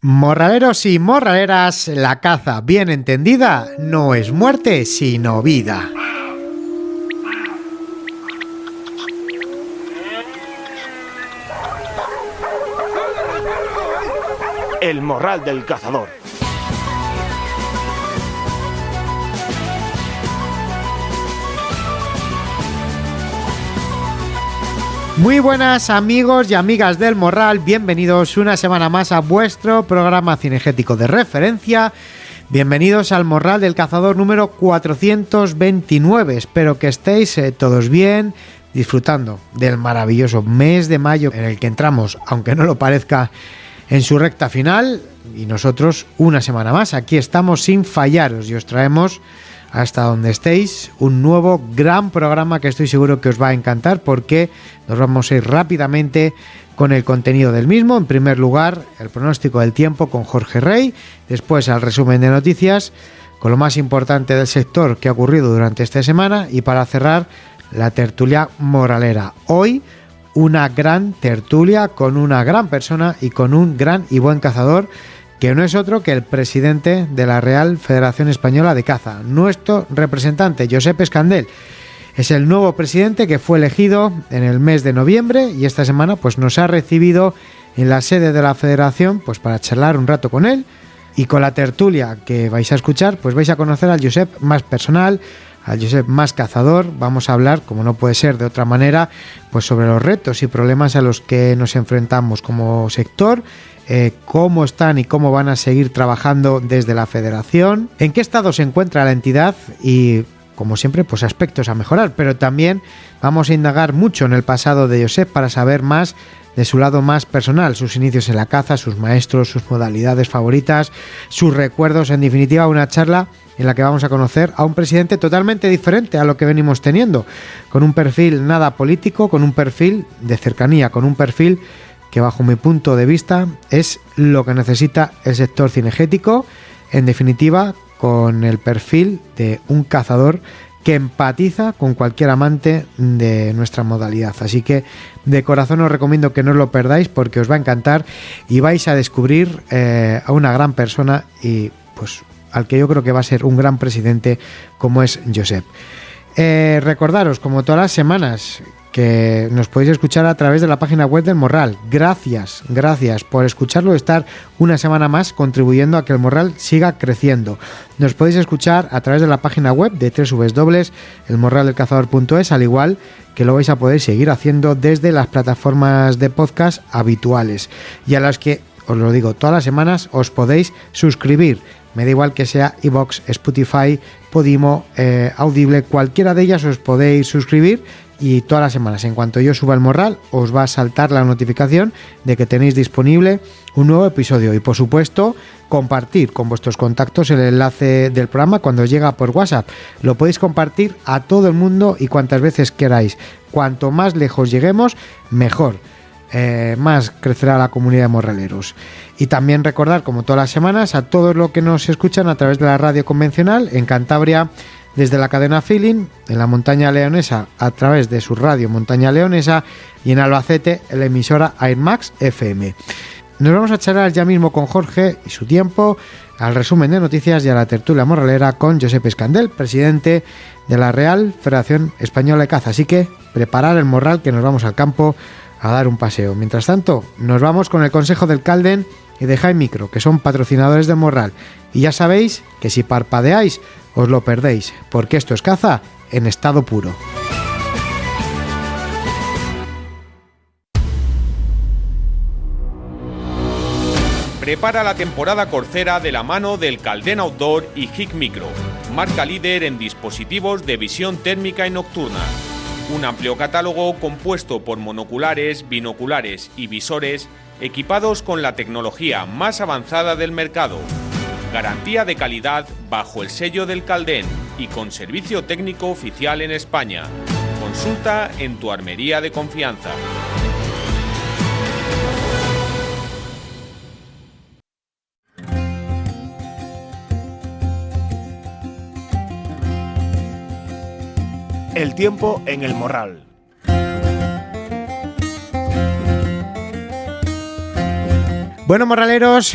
Morraleros y morraleras, la caza bien entendida no es muerte sino vida. El morral del cazador. Muy buenas amigos y amigas del Morral, bienvenidos una semana más a vuestro programa cinegético de referencia. Bienvenidos al Morral del Cazador número 429. Espero que estéis todos bien, disfrutando del maravilloso mes de mayo en el que entramos, aunque no lo parezca, en su recta final. Y nosotros una semana más, aquí estamos sin fallaros y os traemos hasta donde estéis un nuevo gran programa que estoy seguro que os va a encantar, porque nos vamos a ir rápidamente con el contenido del mismo. En primer lugar, el pronóstico del tiempo con Jorge Rey, después el resumen de noticias con lo más importante del sector que ha ocurrido durante esta semana, y para cerrar, la tertulia moralera. Hoy una gran tertulia con una gran persona y con un gran y buen cazador, que no es otro que el presidente de la Real Federación Española de Caza, nuestro representante, Josep Escandell. Es el nuevo presidente que fue elegido en el mes de noviembre y esta semana pues nos ha recibido en la sede de la Federación pues para charlar un rato con él, y con la tertulia que vais a escuchar pues vais a conocer al Josep más personal, al Josep más cazador. Vamos a hablar, como no puede ser de otra manera, pues sobre los retos y problemas a los que nos enfrentamos como sector, cómo están y cómo van a seguir trabajando desde la federación, en qué estado se encuentra la entidad y, como siempre, pues aspectos a mejorar. Pero también vamos a indagar mucho en el pasado de Josep para saber más de su lado más personal, sus inicios en la caza, sus maestros, sus modalidades favoritas, sus recuerdos. En definitiva, una charla en la que vamos a conocer a un presidente totalmente diferente a lo que venimos teniendo, con un perfil nada político, con un perfil de cercanía, con un perfil que bajo mi punto de vista es lo que necesita el sector cinegético. En definitiva, con el perfil de un cazador que empatiza con cualquier amante de nuestra modalidad. Así que de corazón os recomiendo que no os lo perdáis, porque os va a encantar y vais a descubrir a una gran persona y pues al que yo creo que va a ser un gran presidente, como es Josep. Recordaros, como todas las semanas, que nos podéis escuchar a través de la página web del Morral. Gracias por escucharlo y estar una semana más contribuyendo a que el Morral siga creciendo. Nos podéis escuchar a través de la página web de www.elmorraldelcazador.es, al igual que lo vais a poder seguir haciendo desde las plataformas de podcast habituales, y a las que, os lo digo, todas las semanas os podéis suscribir. Me da igual que sea iVoox, Spotify, Podimo, Audible, cualquiera de ellas os podéis suscribir, y todas las semanas, en cuanto yo suba el Morral, os va a saltar la notificación de que tenéis disponible un nuevo episodio. Y por supuesto, compartir con vuestros contactos el enlace del programa cuando os llega por WhatsApp. Lo podéis compartir a todo el mundo y cuantas veces queráis. Cuanto más lejos lleguemos, mejor. Más crecerá la comunidad de morraleros. Y también recordar, como todas las semanas, a todos los que nos escuchan a través de la radio convencional en Cantabria, desde la cadena Feeling, en la montaña leonesa a través de su radio Montaña Leonesa, y en Albacete en la emisora Airmax FM. Nos vamos a charlar ya mismo con Jorge y su tiempo, al resumen de noticias y a la tertulia morralera con Josep Escandell, presidente de la Real Federación Española de Caza. Así que preparar el morral, que nos vamos al campo a dar un paseo. Mientras tanto, nos vamos con el consejo del Calden y de High Micro, que son patrocinadores del Morral. Y ya sabéis que si parpadeáis os lo perdéis, porque esto es caza en estado puro. Prepara la temporada corcera de la mano del Calden Outdoor y High Micro, marca líder en dispositivos de visión térmica y nocturna. Un amplio catálogo compuesto por monoculares, binoculares y visores equipados con la tecnología más avanzada del mercado. Garantía de calidad bajo el sello del Calden y con servicio técnico oficial en España. Consulta en tu armería de confianza. El tiempo en el Morral. Bueno, morraleros,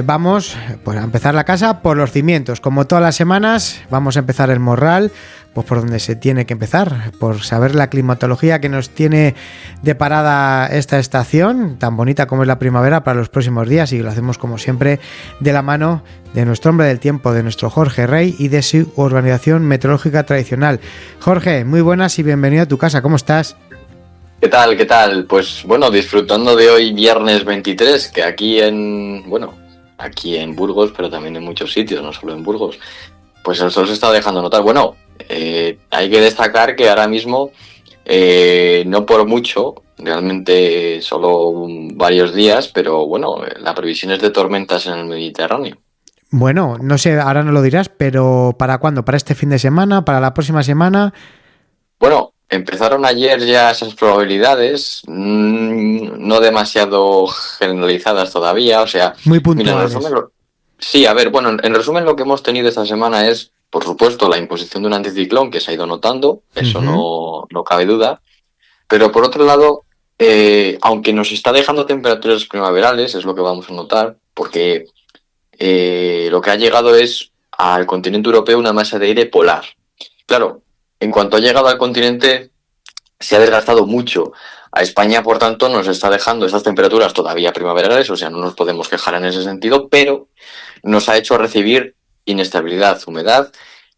vamos a empezar la casa por los cimientos. Como todas las semanas, vamos a empezar el morral pues por donde se tiene que empezar, por saber la climatología que nos tiene deparada esta estación, tan bonita como es la primavera, para los próximos días, y lo hacemos como siempre de la mano de nuestro hombre del tiempo, de nuestro Jorge Rey y de su organización meteorológica tradicional. Jorge, muy buenas y bienvenido a tu casa, ¿cómo estás? ¿Qué tal? ¿Qué tal? Pues bueno, disfrutando de hoy viernes 23, que aquí en Burgos, pero también en muchos sitios, no solo en Burgos, pues el sol se está dejando notar. Bueno, hay que destacar que ahora mismo, no por mucho, realmente solo varios días, pero bueno, la previsión es de tormentas en el Mediterráneo. Bueno, no sé, ahora no lo dirás, pero ¿para cuándo? ¿Para este fin de semana? ¿Para la próxima semana? Bueno, empezaron ayer ya esas probabilidades, no demasiado generalizadas todavía, o sea... Muy Mira, puntuales. sí, a ver, bueno, en resumen lo que hemos tenido esta semana es, por supuesto, la imposición de un anticiclón que se ha ido notando, eso no cabe duda, pero por otro lado, aunque nos está dejando temperaturas primaverales, es lo que vamos a notar, porque lo que ha llegado es al continente europeo una masa de aire polar. Claro, en cuanto ha llegado al continente, se ha desgastado mucho. A España, por tanto, nos está dejando esas temperaturas todavía primaverales, o sea, no nos podemos quejar en ese sentido, pero nos ha hecho recibir inestabilidad, humedad,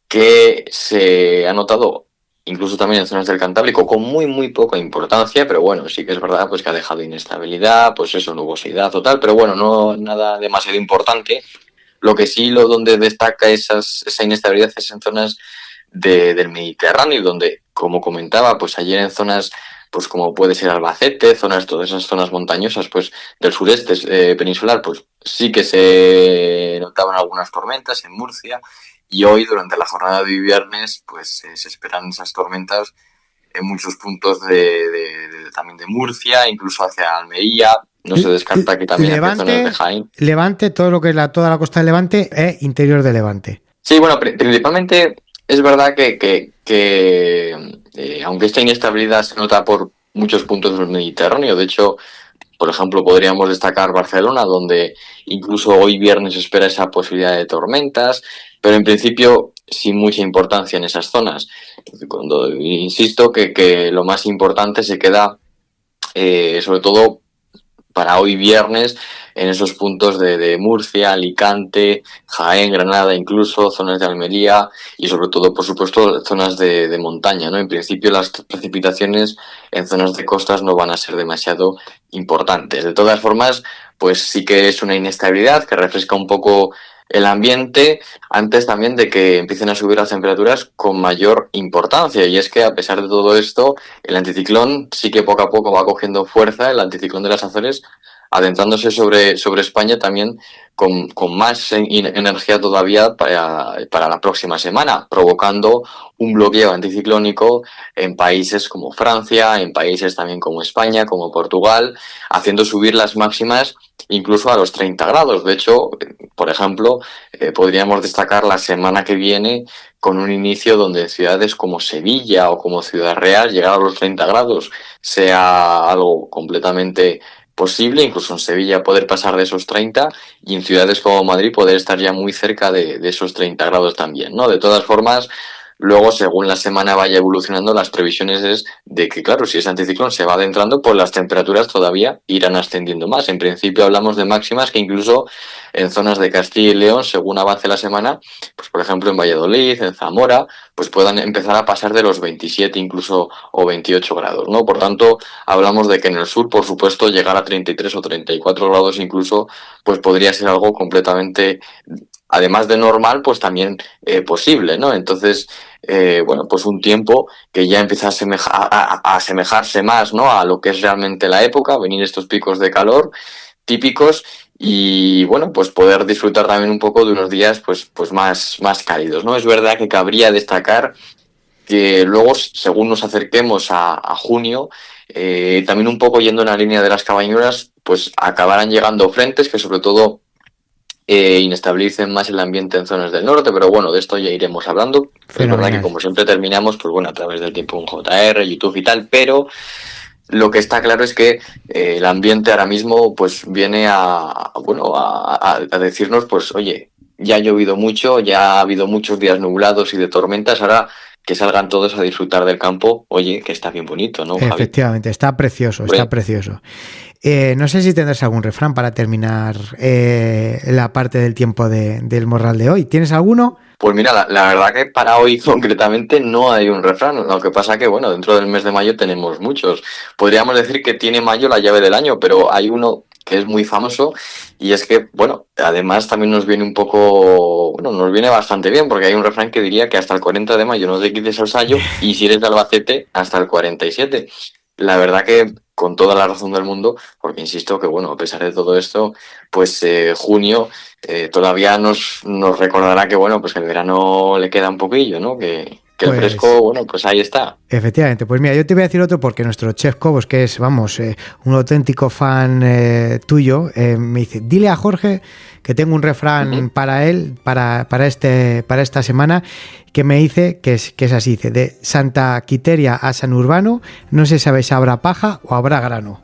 que se ha notado incluso también en zonas del Cantábrico con muy poca importancia, pero bueno, sí que es verdad pues que ha dejado inestabilidad, pues eso, nubosidad o tal, pero bueno, no nada demasiado importante. Lo que sí, donde destaca esa inestabilidad es en zonas del Mediterráneo, donde, como comentaba, pues ayer en zonas pues como puede ser Albacete, todas esas zonas montañosas pues del sureste peninsular, pues sí que se notaban algunas tormentas en Murcia, y hoy durante la jornada de viernes pues se esperan esas tormentas en muchos puntos también de Murcia, incluso hacia Almería. No se descarta que también hacia zonas de Jaén. Levante, todo lo que es toda la costa de Levante e interior de Levante. Sí, bueno, principalmente es verdad que aunque esta inestabilidad se nota por muchos puntos del Mediterráneo, de hecho, por ejemplo, podríamos destacar Barcelona, donde incluso hoy viernes se espera esa posibilidad de tormentas, pero en principio sin mucha importancia en esas zonas. Cuando insisto que lo más importante se queda sobre todo para hoy viernes en esos puntos de Murcia, Alicante, Jaén, Granada, incluso zonas de Almería y sobre todo, por supuesto, zonas de montaña, ¿no? En principio las precipitaciones en zonas de costas no van a ser demasiado importantes. De todas formas, pues sí que es una inestabilidad que refresca un poco el ambiente antes también de que empiecen a subir las temperaturas con mayor importancia, y es que a pesar de todo esto el anticiclón sí que poco a poco va cogiendo fuerza, el anticiclón de las Azores adentrándose sobre España también con más energía todavía para la próxima semana, provocando un bloqueo anticiclónico en países como Francia, en países también como España, como Portugal, haciendo subir las máximas incluso a los 30 grados. De hecho, por ejemplo, podríamos destacar la semana que viene con un inicio donde ciudades como Sevilla o como Ciudad Real llegar a los 30 grados sea algo completamente posible, incluso en Sevilla poder pasar de esos 30 y en ciudades como Madrid poder estar ya muy cerca de esos 30 grados también, ¿no? De todas formas, luego, según la semana vaya evolucionando, las previsiones es de que, claro, si ese anticiclón se va adentrando, pues las temperaturas todavía irán ascendiendo más. En principio hablamos de máximas que incluso en zonas de Castilla y León, según avance la semana, pues por ejemplo en Valladolid, en Zamora, pues puedan empezar a pasar de los 27 incluso o 28 grados, ¿no? Por tanto, hablamos de que en el sur, por supuesto, llegar a 33 o 34 grados incluso, pues podría ser algo completamente, además de normal, pues también posible, ¿no? Entonces, bueno, pues un tiempo que ya empieza a asemejarse más, ¿no?, a lo que es realmente la época, venir estos picos de calor típicos y, bueno, pues poder disfrutar también un poco de unos días pues más cálidos, ¿no? Es verdad que cabría destacar que luego, según nos acerquemos a junio, también un poco yendo en la línea de las cabañuelas, pues acabarán llegando frentes que sobre todo inestabilicen más el ambiente en zonas del norte, pero bueno, de esto ya iremos hablando. Fenomenal. Es verdad que como siempre terminamos, pues bueno, a través del tiempo en JR, YouTube y tal, pero lo que está claro es que el ambiente ahora mismo pues viene a decirnos, pues oye, ya ha llovido mucho, ya ha habido muchos días nublados y de tormentas, ahora que salgan todos a disfrutar del campo, oye, que está bien bonito, ¿no, Javi? Efectivamente, está precioso, está precioso. No sé si tendrás algún refrán para terminar la parte del tiempo del Morral de hoy. ¿Tienes alguno? Pues mira, la verdad que para hoy concretamente no hay un refrán, lo que pasa que, bueno, dentro del mes de mayo tenemos muchos. Podríamos decir que tiene mayo la llave del año, pero hay uno que es muy famoso y es que, bueno, además también nos viene un poco, bueno, nos viene bastante bien porque hay un refrán que diría que hasta el 40 de mayo no te quites el sayo y si eres de Albacete hasta el 47. La verdad que con toda la razón del mundo, porque insisto que, bueno, a pesar de todo esto, pues junio todavía nos recordará que, bueno, pues que el verano le queda un poquillo, ¿no? Que el fresco, bueno, pues ahí está. Efectivamente, pues mira, yo te voy a decir otro porque nuestro chef Cobos, que es, vamos, un auténtico fan tuyo, me dice, dile a Jorge que tengo un refrán para él, para esta semana, que me dice que es así, dice, de Santa Quiteria a San Urbano, no se sabe si habrá paja o habrá grano.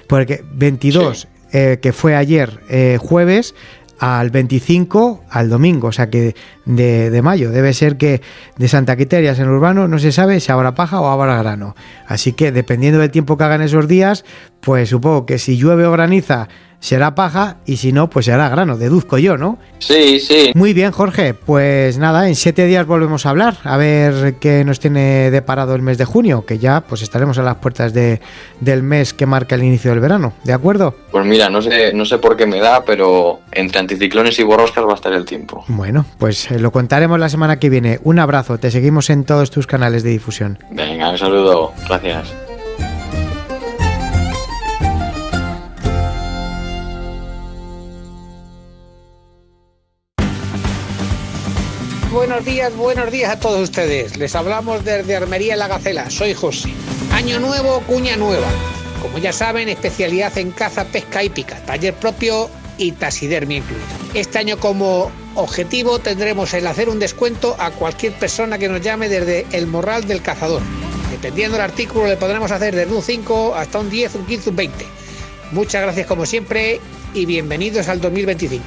Porque 22, que fue ayer jueves, al 25 al domingo, o sea que de mayo, debe ser que de Santa Quiteria a San Urbano no se sabe si habrá paja o habrá grano, así que dependiendo del tiempo que hagan esos días, pues supongo que si llueve o graniza será paja y si no, pues será grano, deduzco yo, ¿no? Sí, sí. Muy bien, Jorge, pues nada, en 7 días volvemos a hablar, a ver qué nos tiene deparado el mes de junio, que ya pues estaremos a las puertas del mes que marca el inicio del verano, ¿de acuerdo? Pues mira, no sé por qué me da, pero entre anticiclones y borrascas va a estar el tiempo. Bueno, pues lo contaremos la semana que viene. Un abrazo, te seguimos en todos tus canales de difusión. Venga, un saludo, gracias. Buenos días a todos ustedes. Les hablamos desde Armería La Gacela. Soy José. Año nuevo, cuña nueva. Como ya saben, especialidad en caza, pesca hípica, taller propio y taxidermia incluida. Este año como objetivo tendremos el hacer un descuento a cualquier persona que nos llame desde el Morral del Cazador. Dependiendo del artículo le podremos hacer desde un 5 hasta un 10, un 15, un 20. Muchas gracias como siempre y bienvenidos al 2025.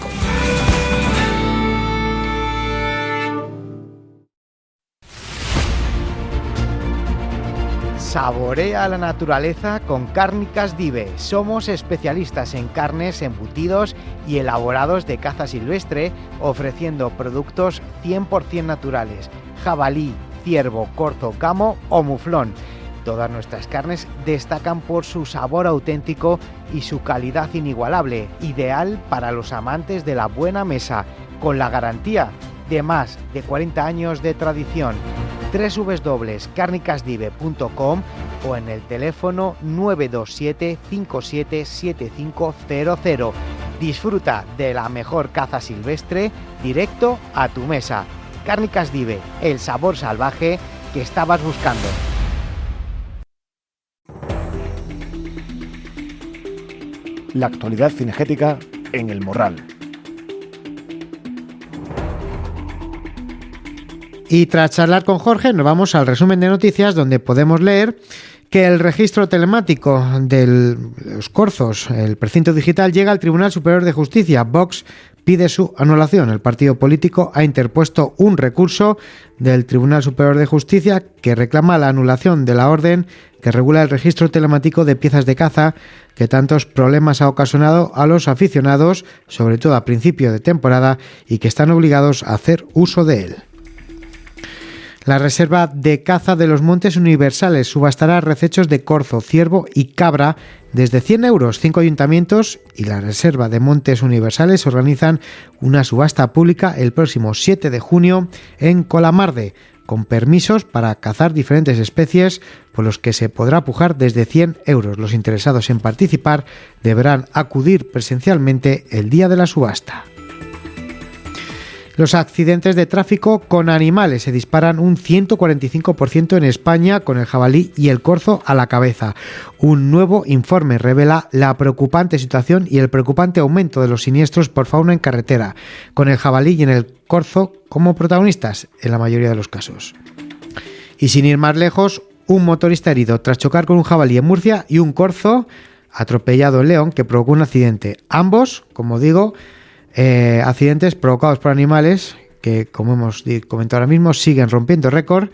Saborea la naturaleza con Cárnicas Dive. Somos especialistas en carnes, embutidos y elaborados de caza silvestre, ofreciendo productos 100% naturales: jabalí, ciervo, corzo, gamo o muflón. Todas nuestras carnes destacan por su sabor auténtico y su calidad inigualable, ideal para los amantes de la buena mesa, con la garantía de más de 40 años de tradición. www.carnicasdive.com o en el teléfono 927 577500. Disfruta de la mejor caza silvestre directo a tu mesa. Cárnicas Dive, el sabor salvaje que estabas buscando. La actualidad cinegética en El Morral. Y tras charlar con Jorge, nos vamos al resumen de noticias, donde podemos leer que el registro telemático de los corzos, el precinto digital, llega al Tribunal Superior de Justicia. Vox pide su anulación. El partido político ha interpuesto un recurso del Tribunal Superior de Justicia que reclama la anulación de la orden que regula el registro telemático de piezas de caza, que tantos problemas ha ocasionado a los aficionados, sobre todo a principio de temporada, y que están obligados a hacer uso de él. La Reserva de Caza de los Montes Universales subastará recechos de corzo, ciervo y cabra desde 100 euros. 5 ayuntamientos y la Reserva de Montes Universales organizan una subasta pública el próximo 7 de junio en Colamarde, con permisos para cazar diferentes especies, por los que se podrá pujar desde 100 euros. Los interesados en participar deberán acudir presencialmente el día de la subasta. Los accidentes de tráfico con animales se disparan un 145% en España, con el jabalí y el corzo a la cabeza. Un nuevo informe revela la preocupante situación y el preocupante aumento de los siniestros por fauna en carretera, con el jabalí y en el corzo como protagonistas en la mayoría de los casos. Y sin ir más lejos, un motorista herido tras chocar con un jabalí en Murcia y un corzo atropellado en León que provocó un accidente. Ambos, como digo, accidentes provocados por animales que, como hemos comentado ahora mismo, siguen rompiendo récord,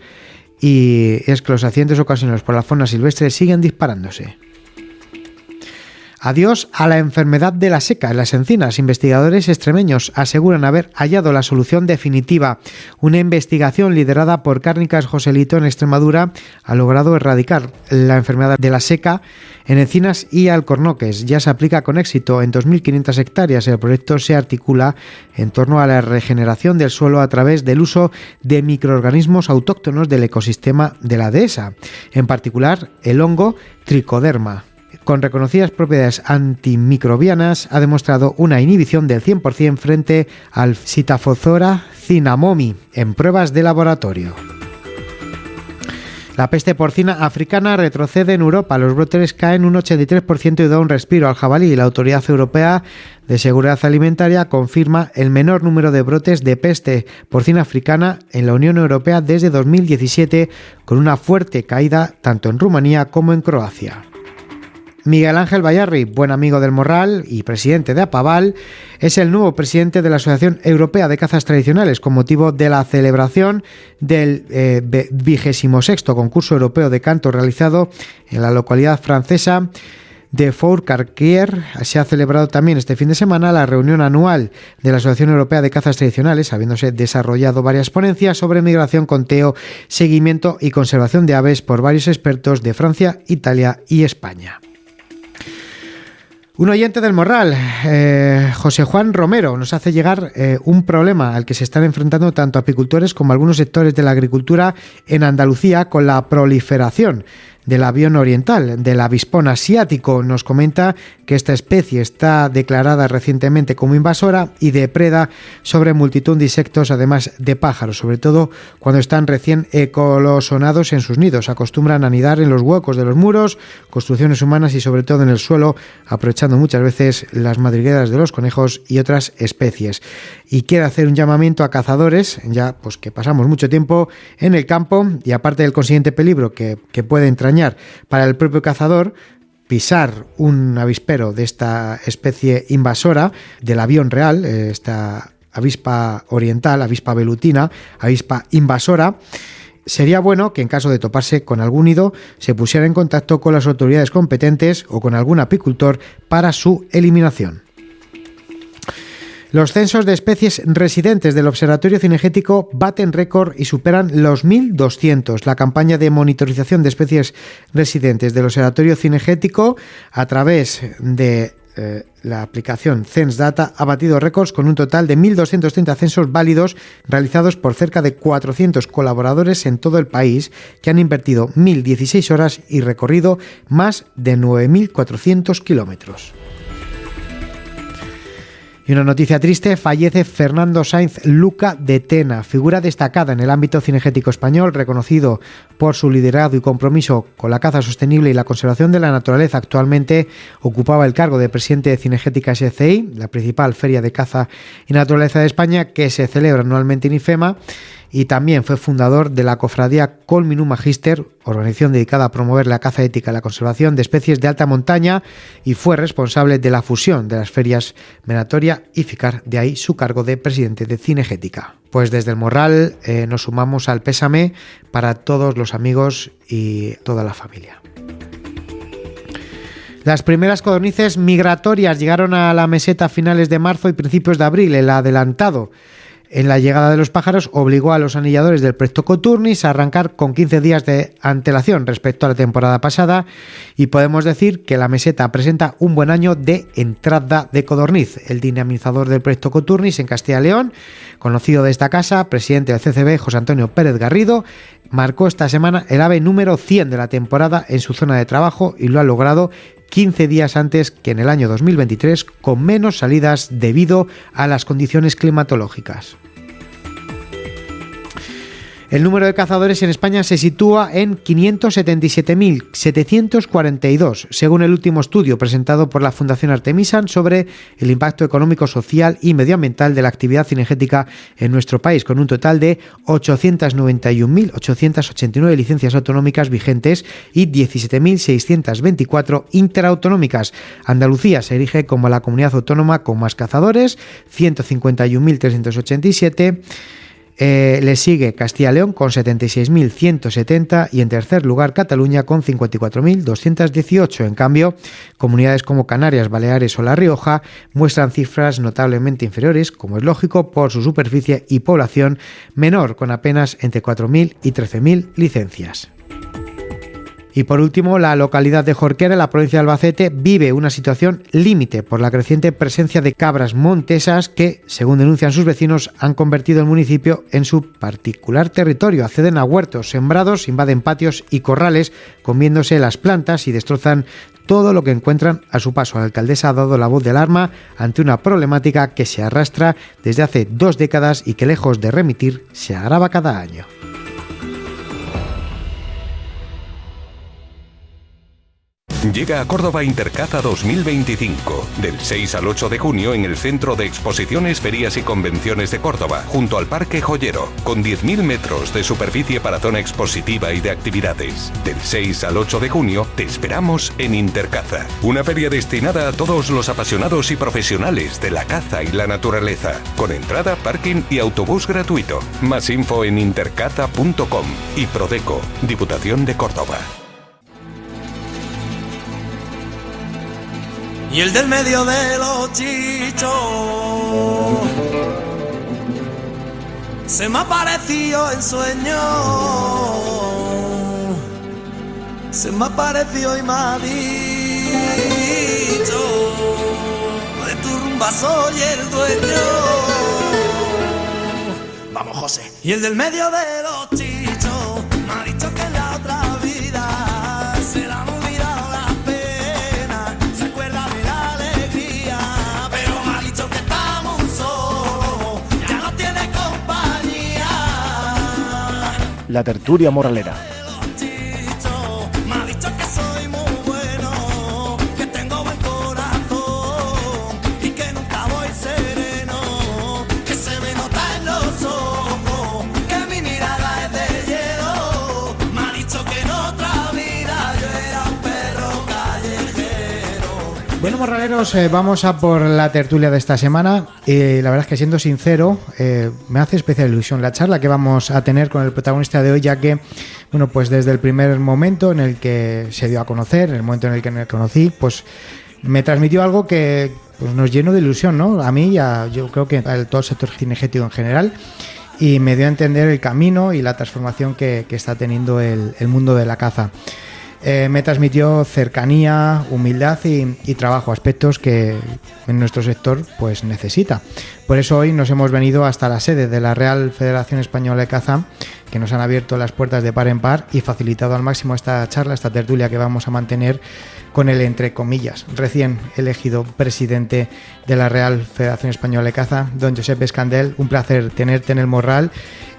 y es que los accidentes ocasionados por la fauna silvestre siguen disparándose. Adiós a la enfermedad de la seca en las encinas. Investigadores extremeños aseguran haber hallado la solución definitiva. Una investigación liderada por Cárnicas Joselito en Extremadura ha logrado erradicar la enfermedad de la seca en encinas y alcornoques. Ya se aplica con éxito en 2.500 hectáreas. El proyecto se articula en torno a la regeneración del suelo a través del uso de microorganismos autóctonos del ecosistema de la dehesa, en particular el hongo Trichoderma. Con reconocidas propiedades antimicrobianas, ha demostrado una inhibición del 100% frente al Psittaphthora cinnamomi en pruebas de laboratorio. La peste porcina africana retrocede en Europa. Los brotes caen un 83% y da un respiro al jabalí. La Autoridad Europea de Seguridad Alimentaria confirma el menor número de brotes de peste porcina africana en la Unión Europea desde 2017, con una fuerte caída tanto en Rumanía como en Croacia. Miguel Ángel Bayarri, buen amigo del Morral y presidente de APAVAL, es el nuevo presidente de la Asociación Europea de Cazas Tradicionales con motivo de la celebración del 26º concurso europeo de canto realizado en la localidad francesa de Fourcarquier. Se ha celebrado también este fin de semana la reunión anual de la Asociación Europea de Cazas Tradicionales, habiéndose desarrollado varias ponencias sobre migración, conteo, seguimiento y conservación de aves por varios expertos de Francia, Italia y España. Un oyente del Morral, José Juan Romero, nos hace llegar un problema al que se están enfrentando tanto apicultores como algunos sectores de la agricultura en Andalucía con la proliferación del avión oriental, del avispón asiático. Nos comenta que esta especie está declarada recientemente como invasora y depreda sobre multitud de insectos, además de pájaros, sobre todo cuando están recién eclosionados en sus nidos. Acostumbran a anidar en los huecos de los muros, construcciones humanas y sobre todo en el suelo, aprovechando muchas veces las madrigueras de los conejos y otras especies. Y quiere hacer un llamamiento a cazadores, ya pues que pasamos mucho tiempo en el campo, y aparte del consiguiente peligro que puede entrañar para el propio cazador pisar un avispero de esta especie invasora del avión real, esta avispa oriental, avispa velutina, avispa invasora, sería bueno que en caso de toparse con algún nido se pusiera en contacto con las autoridades competentes o con algún apicultor para su eliminación. Los censos de especies residentes del Observatorio Cinegético baten récord y superan los 1.200. La campaña de monitorización de especies residentes del Observatorio Cinegético a través de la aplicación CensData ha batido récords con un total de 1.230 censos válidos realizados por cerca de 400 colaboradores en todo el país, que han invertido 1.016 horas y recorrido más de 9.400 kilómetros. Y una noticia triste: fallece Fernando Sainz Luca de Tena, figura destacada en el ámbito cinegético español, reconocido por su liderazgo y compromiso con la caza sostenible y la conservación de la naturaleza. Actualmente ocupaba el cargo de presidente de Cinegética SCI, la principal feria de caza y naturaleza de España, que se celebra anualmente en IFEMA, y también fue fundador de la cofradía Colminum Magister, organización dedicada a promover la caza ética y la conservación de especies de alta montaña, y fue responsable de la fusión de las ferias Venatoria y Ficar, de ahí su cargo de presidente de Cinegética. Pues desde el Morral nos sumamos al pésame para todos los amigos y toda la familia. Las primeras codornices migratorias llegaron a la meseta a finales de marzo y principios de abril. El adelantado en la llegada de los pájaros obligó a los anilladores del Presto Coturnis a arrancar con 15 días de antelación respecto a la temporada pasada, y podemos decir que la meseta presenta un buen año de entrada de codorniz. El dinamizador del Presto Coturnis en Castilla y León, conocido de esta casa, presidente del CCB, José Antonio Pérez Garrido, marcó esta semana el ave número 100 de la temporada en su zona de trabajo, y lo ha logrado 15 días antes que en el año 2023, con menos salidas debido a las condiciones climatológicas. El número de cazadores en España se sitúa en 577.742, según el último estudio presentado por la Fundación Artemisan sobre el impacto económico, social y medioambiental de la actividad cinegética en nuestro país, con un total de 891.889 licencias autonómicas vigentes y 17.624 interautonómicas. Andalucía se erige como la comunidad autónoma con más cazadores, 151.387. Le sigue Castilla y León con 76.170 y en tercer lugar Cataluña con 54.218. En cambio, comunidades como Canarias, Baleares o La Rioja muestran cifras notablemente inferiores, como es lógico, por su superficie y población menor, con apenas entre 4.000 y 13.000 licencias. Y por último, la localidad de Jorquera, en la provincia de Albacete, vive una situación límite por la creciente presencia de cabras montesas que, según denuncian sus vecinos, han convertido el municipio en su particular territorio. Acceden a huertos sembrados, invaden patios y corrales, comiéndose las plantas y destrozan todo lo que encuentran a su paso. La alcaldesa ha dado la voz de alarma ante una problemática que se arrastra desde hace 2 décadas y que, lejos de remitir, se agrava cada año. Llega a Córdoba Intercaza 2025, del 6 al 8 de junio en el Centro de Exposiciones, Ferias y Convenciones de Córdoba, junto al Parque Joyero, con 10.000 metros de superficie para zona expositiva y de actividades. Del 6 al 8 de junio te esperamos en Intercaza, una feria destinada a todos los apasionados y profesionales de la caza y la naturaleza, con entrada, parking y autobús gratuito. Más info en intercaza.com y Prodeco, Diputación de Córdoba. Y el del medio de los chichos se me ha parecido en sueño, se me ha parecido y me ha dicho: de tu rumba soy el dueño. Vamos, José. Y el del medio de los chichos me ha dicho que en la otra vida se la han olvidado las penas, se acuerda de la alegría, pero me ha dicho que estamos solos, ya no tiene compañía. La tertulia moralera. Me ha dicho que soy muy bueno, que tengo buen corazón y que nunca voy sereno, que se me nota en los ojos, que mi mirada es de hielo. Me ha dicho que en otra vida yo era un perro callejero. Bueno, morraleros, vamos a por la tertulia de esta semana. La verdad es que, siendo sincero, me hace especial ilusión la charla que vamos a tener con el protagonista de hoy, ya que, bueno, pues desde el primer momento en el que se dio a conocer, en el momento en el que me conocí, pues me transmitió algo que pues nos llenó de ilusión, ¿no? A mí, yo creo que a todo el sector cinegético en general, y me dio a entender el camino y la transformación que está teniendo el mundo de la caza. Me transmitió cercanía, humildad y trabajo, aspectos que en nuestro sector pues necesita. Por eso hoy nos hemos venido hasta la sede de la Real Federación Española de Caza, que nos han abierto las puertas de par en par y facilitado al máximo esta charla, esta tertulia que vamos a mantener con el, entre comillas, recién elegido presidente de la Real Federación Española de Caza, don Josep Escandel. Un placer tenerte en el Morral.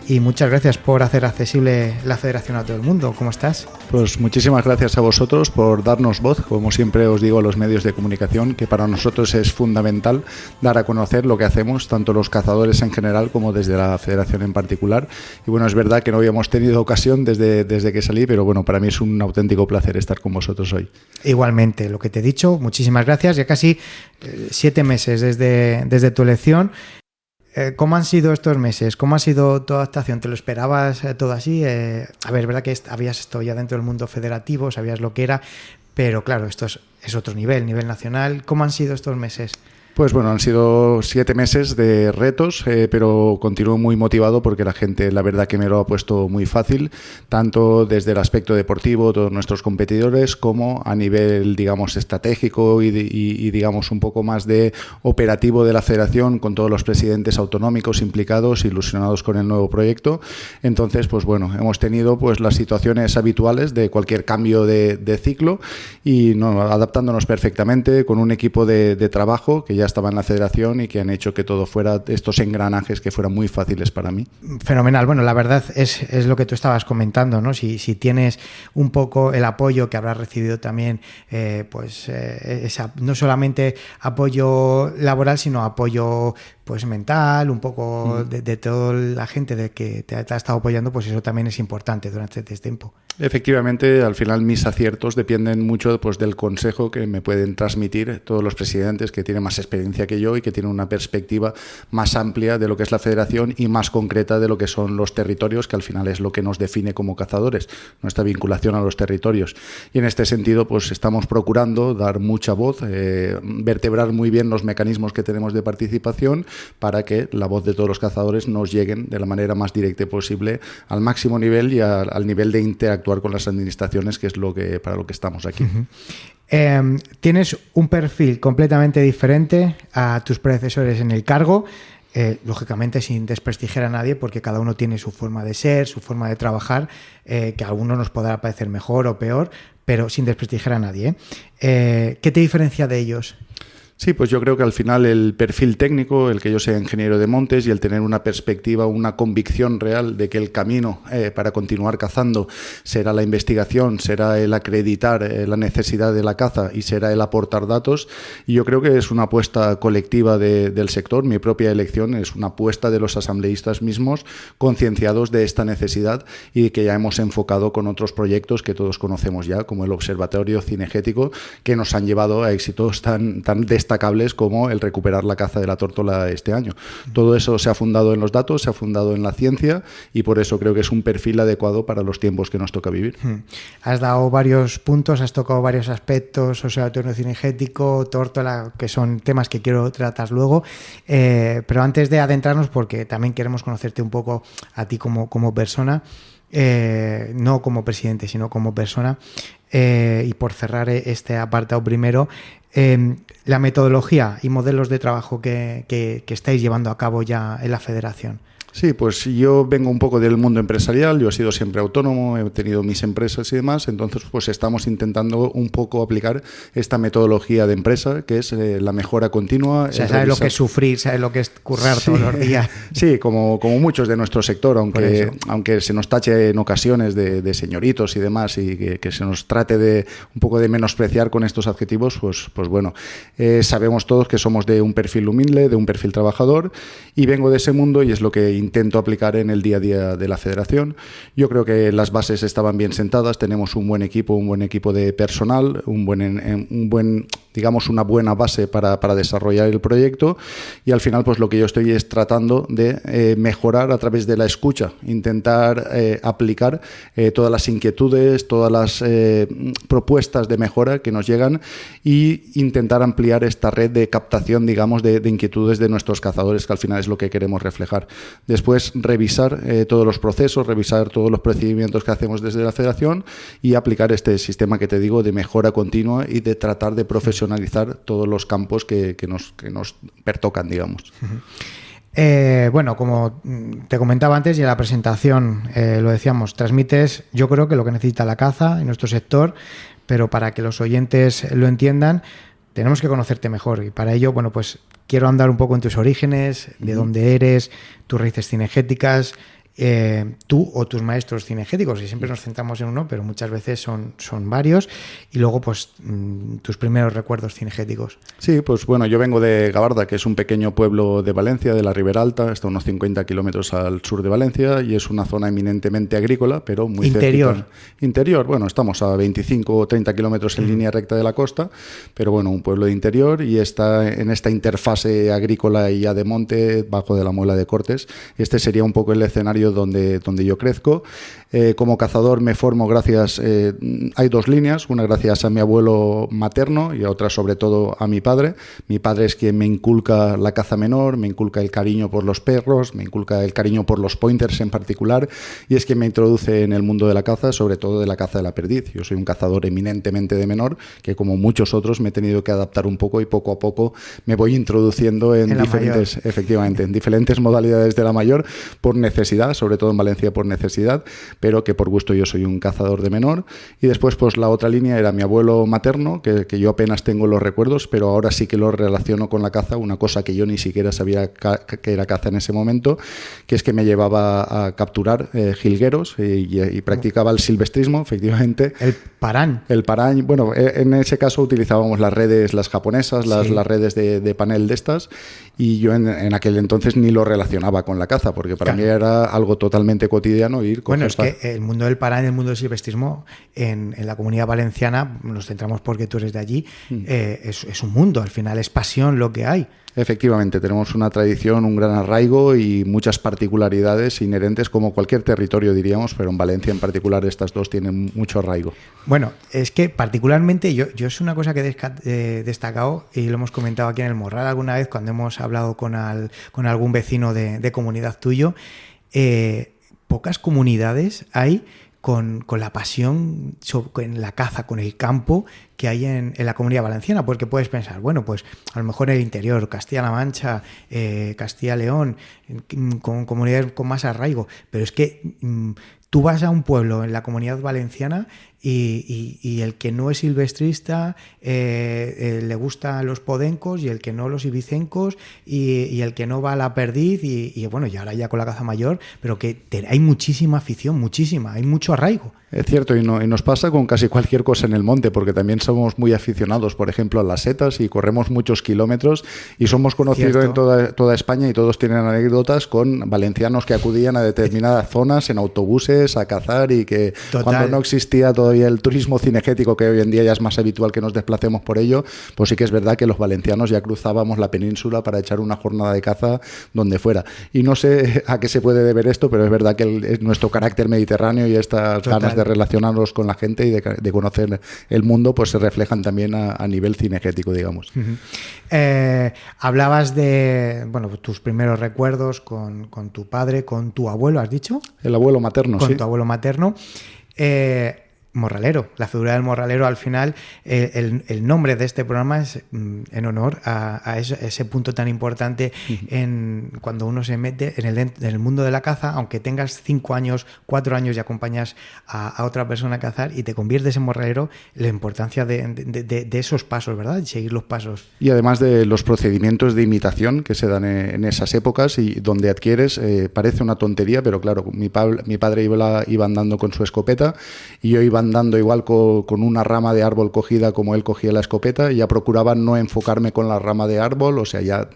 Y muchas gracias por hacer accesible la federación a todo el mundo. ¿Cómo estás? Pues muchísimas gracias a vosotros por darnos voz. Como siempre os digo a los medios de comunicación, que para nosotros es fundamental dar a conocer lo que hacemos, tanto los cazadores en general como desde la federación en particular. Y bueno, es verdad que no habíamos tenido ocasión desde que salí, pero bueno, para mí es un auténtico placer estar con vosotros hoy. Igualmente, lo que te he dicho, muchísimas gracias. Ya casi 7 meses desde tu elección. ¿Cómo han sido estos meses? ¿Cómo ha sido tu adaptación? ¿Te lo esperabas todo así? A ver, es verdad que habías estado ya dentro del mundo federativo, sabías lo que era, pero claro, esto es otro nivel nacional. ¿Cómo han sido estos meses? Pues bueno, han sido 7 meses de retos, pero continúo muy motivado porque la gente, la verdad, que me lo ha puesto muy fácil, tanto desde el aspecto deportivo, todos nuestros competidores, como a nivel, digamos, estratégico y digamos, un poco más de operativo de la federación, con todos los presidentes autonómicos implicados, ilusionados con el nuevo proyecto. Entonces, pues bueno, hemos tenido pues las situaciones habituales de cualquier cambio de ciclo y adaptándonos perfectamente con un equipo de trabajo que ya estaba en la federación y que han hecho que todo fuera, estos engranajes que fueran muy fáciles para mí. Fenomenal. Bueno, la verdad es lo que tú estabas comentando, ¿no? Si tienes un poco el apoyo que habrás recibido también, no solamente apoyo laboral, sino apoyo pues mental, un poco de toda la gente de que te ha estado apoyando, pues eso también es importante durante este tiempo. Efectivamente, al final mis aciertos dependen mucho pues, del consejo que me pueden transmitir todos los presidentes que tienen más experiencia que yo y que tienen una perspectiva más amplia de lo que es la federación y más concreta de lo que son los territorios, que al final es lo que nos define como cazadores, nuestra vinculación a los territorios. Y en este sentido, pues estamos procurando dar mucha voz, vertebrar muy bien los mecanismos que tenemos de participación para que la voz de todos los cazadores nos lleguen de la manera más directa posible al máximo nivel y al nivel de interactuar con las administraciones, que es para lo que estamos aquí. Tienes un perfil completamente diferente a tus predecesores en el cargo, lógicamente sin desprestigiar a nadie, porque cada uno tiene su forma de ser, su forma de trabajar, que a algunos nos podrá parecer mejor o peor, pero sin desprestigiar a nadie. ¿Qué te diferencia de ellos? Sí, pues yo creo que al final el perfil técnico, el que yo sea ingeniero de montes y el tener una perspectiva, una convicción real de que el camino para continuar cazando será la investigación, será el acreditar la necesidad de la caza y será el aportar datos. Y yo creo que es una apuesta colectiva del sector. Mi propia elección es una apuesta de los asambleístas mismos, concienciados de esta necesidad y que ya hemos enfocado con otros proyectos que todos conocemos ya, como el Observatorio Cinegético, que nos han llevado a éxitos tan destacables como el recuperar la caza de la tórtola este año. Todo eso se ha fundado en los datos, se ha fundado en la ciencia y por eso creo que es un perfil adecuado para los tiempos que nos toca vivir. Has dado varios puntos, has tocado varios aspectos, observatorio cinegético, tórtola, que son temas que quiero tratar luego, pero antes de adentrarnos, porque también queremos conocerte un poco a ti como persona, no como presidente, sino como persona, y por cerrar este apartado primero, la metodología y modelos de trabajo que estáis llevando a cabo ya en la federación. Sí, pues yo vengo un poco del mundo empresarial, yo he sido siempre autónomo, he tenido mis empresas y demás, entonces pues estamos intentando un poco aplicar esta metodología de empresa, que es la mejora continua. O sea, sabes lo que es sufrir, sabes lo que es currar todos los días. Sí, como muchos de nuestro sector, aunque se nos tache en ocasiones de señoritos y demás y que se nos trate de un poco de menospreciar con estos adjetivos, pues bueno, sabemos todos que somos de un perfil humilde, de un perfil trabajador y vengo de ese mundo y es lo que intento aplicar en el día a día de la federación. Yo creo que las bases estaban bien sentadas, tenemos un buen equipo de personal, digamos una buena base para desarrollar el proyecto y al final pues lo que yo estoy es tratando de mejorar a través de la escucha, intentar aplicar todas las inquietudes, todas las propuestas de mejora que nos llegan y intentar ampliar esta red de captación, digamos, de inquietudes de nuestros cazadores, que al final es lo que queremos reflejar. Después revisar todos los procesos, revisar todos los procedimientos que hacemos desde la federación y aplicar este sistema que te digo de mejora continua y de tratar de profesionalizar todos los campos que nos pertocan, digamos. Bueno, como te comentaba antes y en la presentación lo decíamos, transmites yo creo que lo que necesita la caza en nuestro sector, pero para que los oyentes lo entiendan tenemos que conocerte mejor y para ello, bueno, pues quiero andar un poco en tus orígenes, de dónde eres, tus raíces cinegéticas, tú o tus maestros cinegéticos, y siempre nos centramos en uno, pero muchas veces son varios, y luego pues tus primeros recuerdos cinegéticos. Sí, pues bueno, yo vengo de Gabarda, que es un pequeño pueblo de Valencia, de la Ribera Alta, está a unos 50 kilómetros al sur de Valencia, y es una zona eminentemente agrícola, pero muy interior. Cerquita. Interior, bueno, estamos a 25 o 30 kilómetros en línea recta de la costa, pero bueno, un pueblo de interior, y está en esta interfase agrícola y ya de monte, bajo de la Muela de Cortes. Este sería un poco el escenario donde yo crezco. Como cazador me formo gracias, hay dos líneas, una gracias a mi abuelo materno y otra sobre todo a mi padre. Mi padre es quien me inculca la caza menor, me inculca el cariño por los perros, me inculca el cariño por los pointers en particular, y es quien me introduce en el mundo de la caza, sobre todo de la caza de la perdiz. Yo soy un cazador eminentemente de menor, que como muchos otros me he tenido que adaptar un poco y poco a poco me voy introduciendo en diferentes, efectivamente, en diferentes modalidades de la mayor por necesidad. necesidad, sobre todo en Valencia por necesidad, pero que por gusto yo soy un cazador de menor. Y después pues la otra línea era mi abuelo materno, que yo apenas tengo los recuerdos, pero ahora sí que lo relaciono con la caza, una cosa que yo ni siquiera sabía que era caza en ese momento, que es que me llevaba a capturar jilgueros y practicaba el silvestrismo, efectivamente. El parán. El parán, bueno, en ese caso utilizábamos las redes, las japonesas, las redes de panel de estas, y yo en aquel entonces ni lo relacionaba con la caza, porque para mí era algo totalmente cotidiano ir con... Bueno, es que el mundo del parán, el mundo del silvestrismo, en la comunidad valenciana, nos centramos porque tú eres de allí, es un mundo, al final es pasión lo que hay. Efectivamente, tenemos una tradición, un gran arraigo y muchas particularidades inherentes como cualquier territorio, diríamos, pero en Valencia en particular estas dos tienen mucho arraigo. Bueno, es que particularmente yo es una cosa que he destacado y lo hemos comentado aquí en el Morral alguna vez cuando hemos hablado con algún vecino de comunidad tuyo. Pocas comunidades hay con la pasión en la caza, con el campo que hay en la Comunidad Valenciana, porque puedes pensar, bueno, pues a lo mejor en el interior, Castilla-La Mancha, Castilla-León, con comunidades con más arraigo, pero es que tú vas a un pueblo en la Comunidad Valenciana y el que no es silvestrista le gustan los podencos, y el que no los ibicencos, y el que no va a la perdiz, y bueno, y ahora ya con la caza mayor, pero que hay muchísima afición, muchísima, hay mucho arraigo. Es cierto, y nos pasa con casi cualquier cosa en el monte, porque también somos muy aficionados, por ejemplo, a las setas, y corremos muchos kilómetros, y somos conocidos en toda España, y todos tienen anécdotas con valencianos que acudían a determinadas zonas en autobuses a cazar, y que cuando no existía todavía el turismo cinegético, que hoy en día ya es más habitual que nos desplacemos por ello, pues sí que es verdad que los valencianos ya cruzábamos la península para echar una jornada de caza donde fuera. Y no sé a qué se puede deber esto, pero es verdad que nuestro carácter mediterráneo y estas ganas de relacionarnos con la gente y de conocer el mundo, pues se reflejan también a nivel cinegético, digamos. Hablabas de tus primeros recuerdos con tu padre, con tu abuelo, ¿has dicho? El abuelo materno, con sí. Tu abuelo materno. Morralero, la figura del morralero, al final el nombre de este programa es en honor a ese punto tan importante cuando uno se mete en el mundo de la caza, aunque tengas 5 años, 4 años y acompañas a otra persona a cazar y te conviertes en morralero, la importancia de esos pasos, ¿verdad? De seguir los pasos. Y además de los procedimientos de imitación que se dan en esas épocas y donde adquieres, parece una tontería, pero claro, mi padre iba andando con su escopeta y yo iba andando igual con una rama de árbol cogida como él cogía la escopeta, y ya procuraba no enfocarme con la rama de árbol, o sea, ya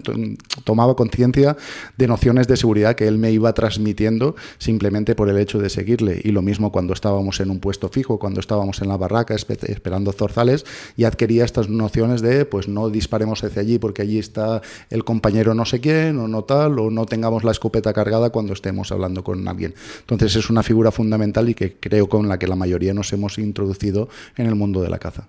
tomaba conciencia de nociones de seguridad que él me iba transmitiendo simplemente por el hecho de seguirle. Y lo mismo cuando estábamos en un puesto fijo, cuando estábamos en la barraca esperando zorzales, y adquiría estas nociones de pues no disparemos hacia allí porque allí está el compañero no sé quién, o no tal, o no tengamos la escopeta cargada cuando estemos hablando con alguien. Entonces es una figura fundamental y que creo con la que la mayoría nos hemos introducido en el mundo de la caza.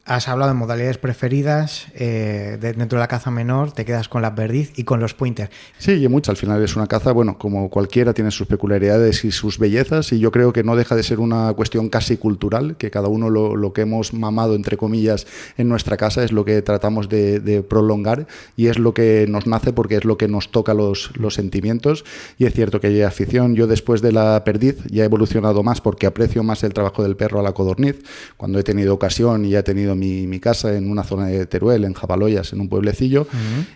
Has hablado de modalidades preferidas dentro de la caza menor, te quedas con la perdiz y con los pointers. Sí, y mucho. Al final es una caza, bueno, como cualquiera, tiene sus peculiaridades y sus bellezas, y yo creo que no deja de ser una cuestión casi cultural, que cada uno lo que hemos mamado, entre comillas, en nuestra casa es lo que tratamos de prolongar, y es lo que nos nace porque es lo que nos toca los sentimientos. Y es cierto que hay afición. Yo después de la perdiz ya he evolucionado más porque aprecio más el trabajo del perro a la codorniz. Cuando he tenido ocasión y ya he tenido mi casa en una zona de Teruel, en Jabaloyas, en un pueblecillo,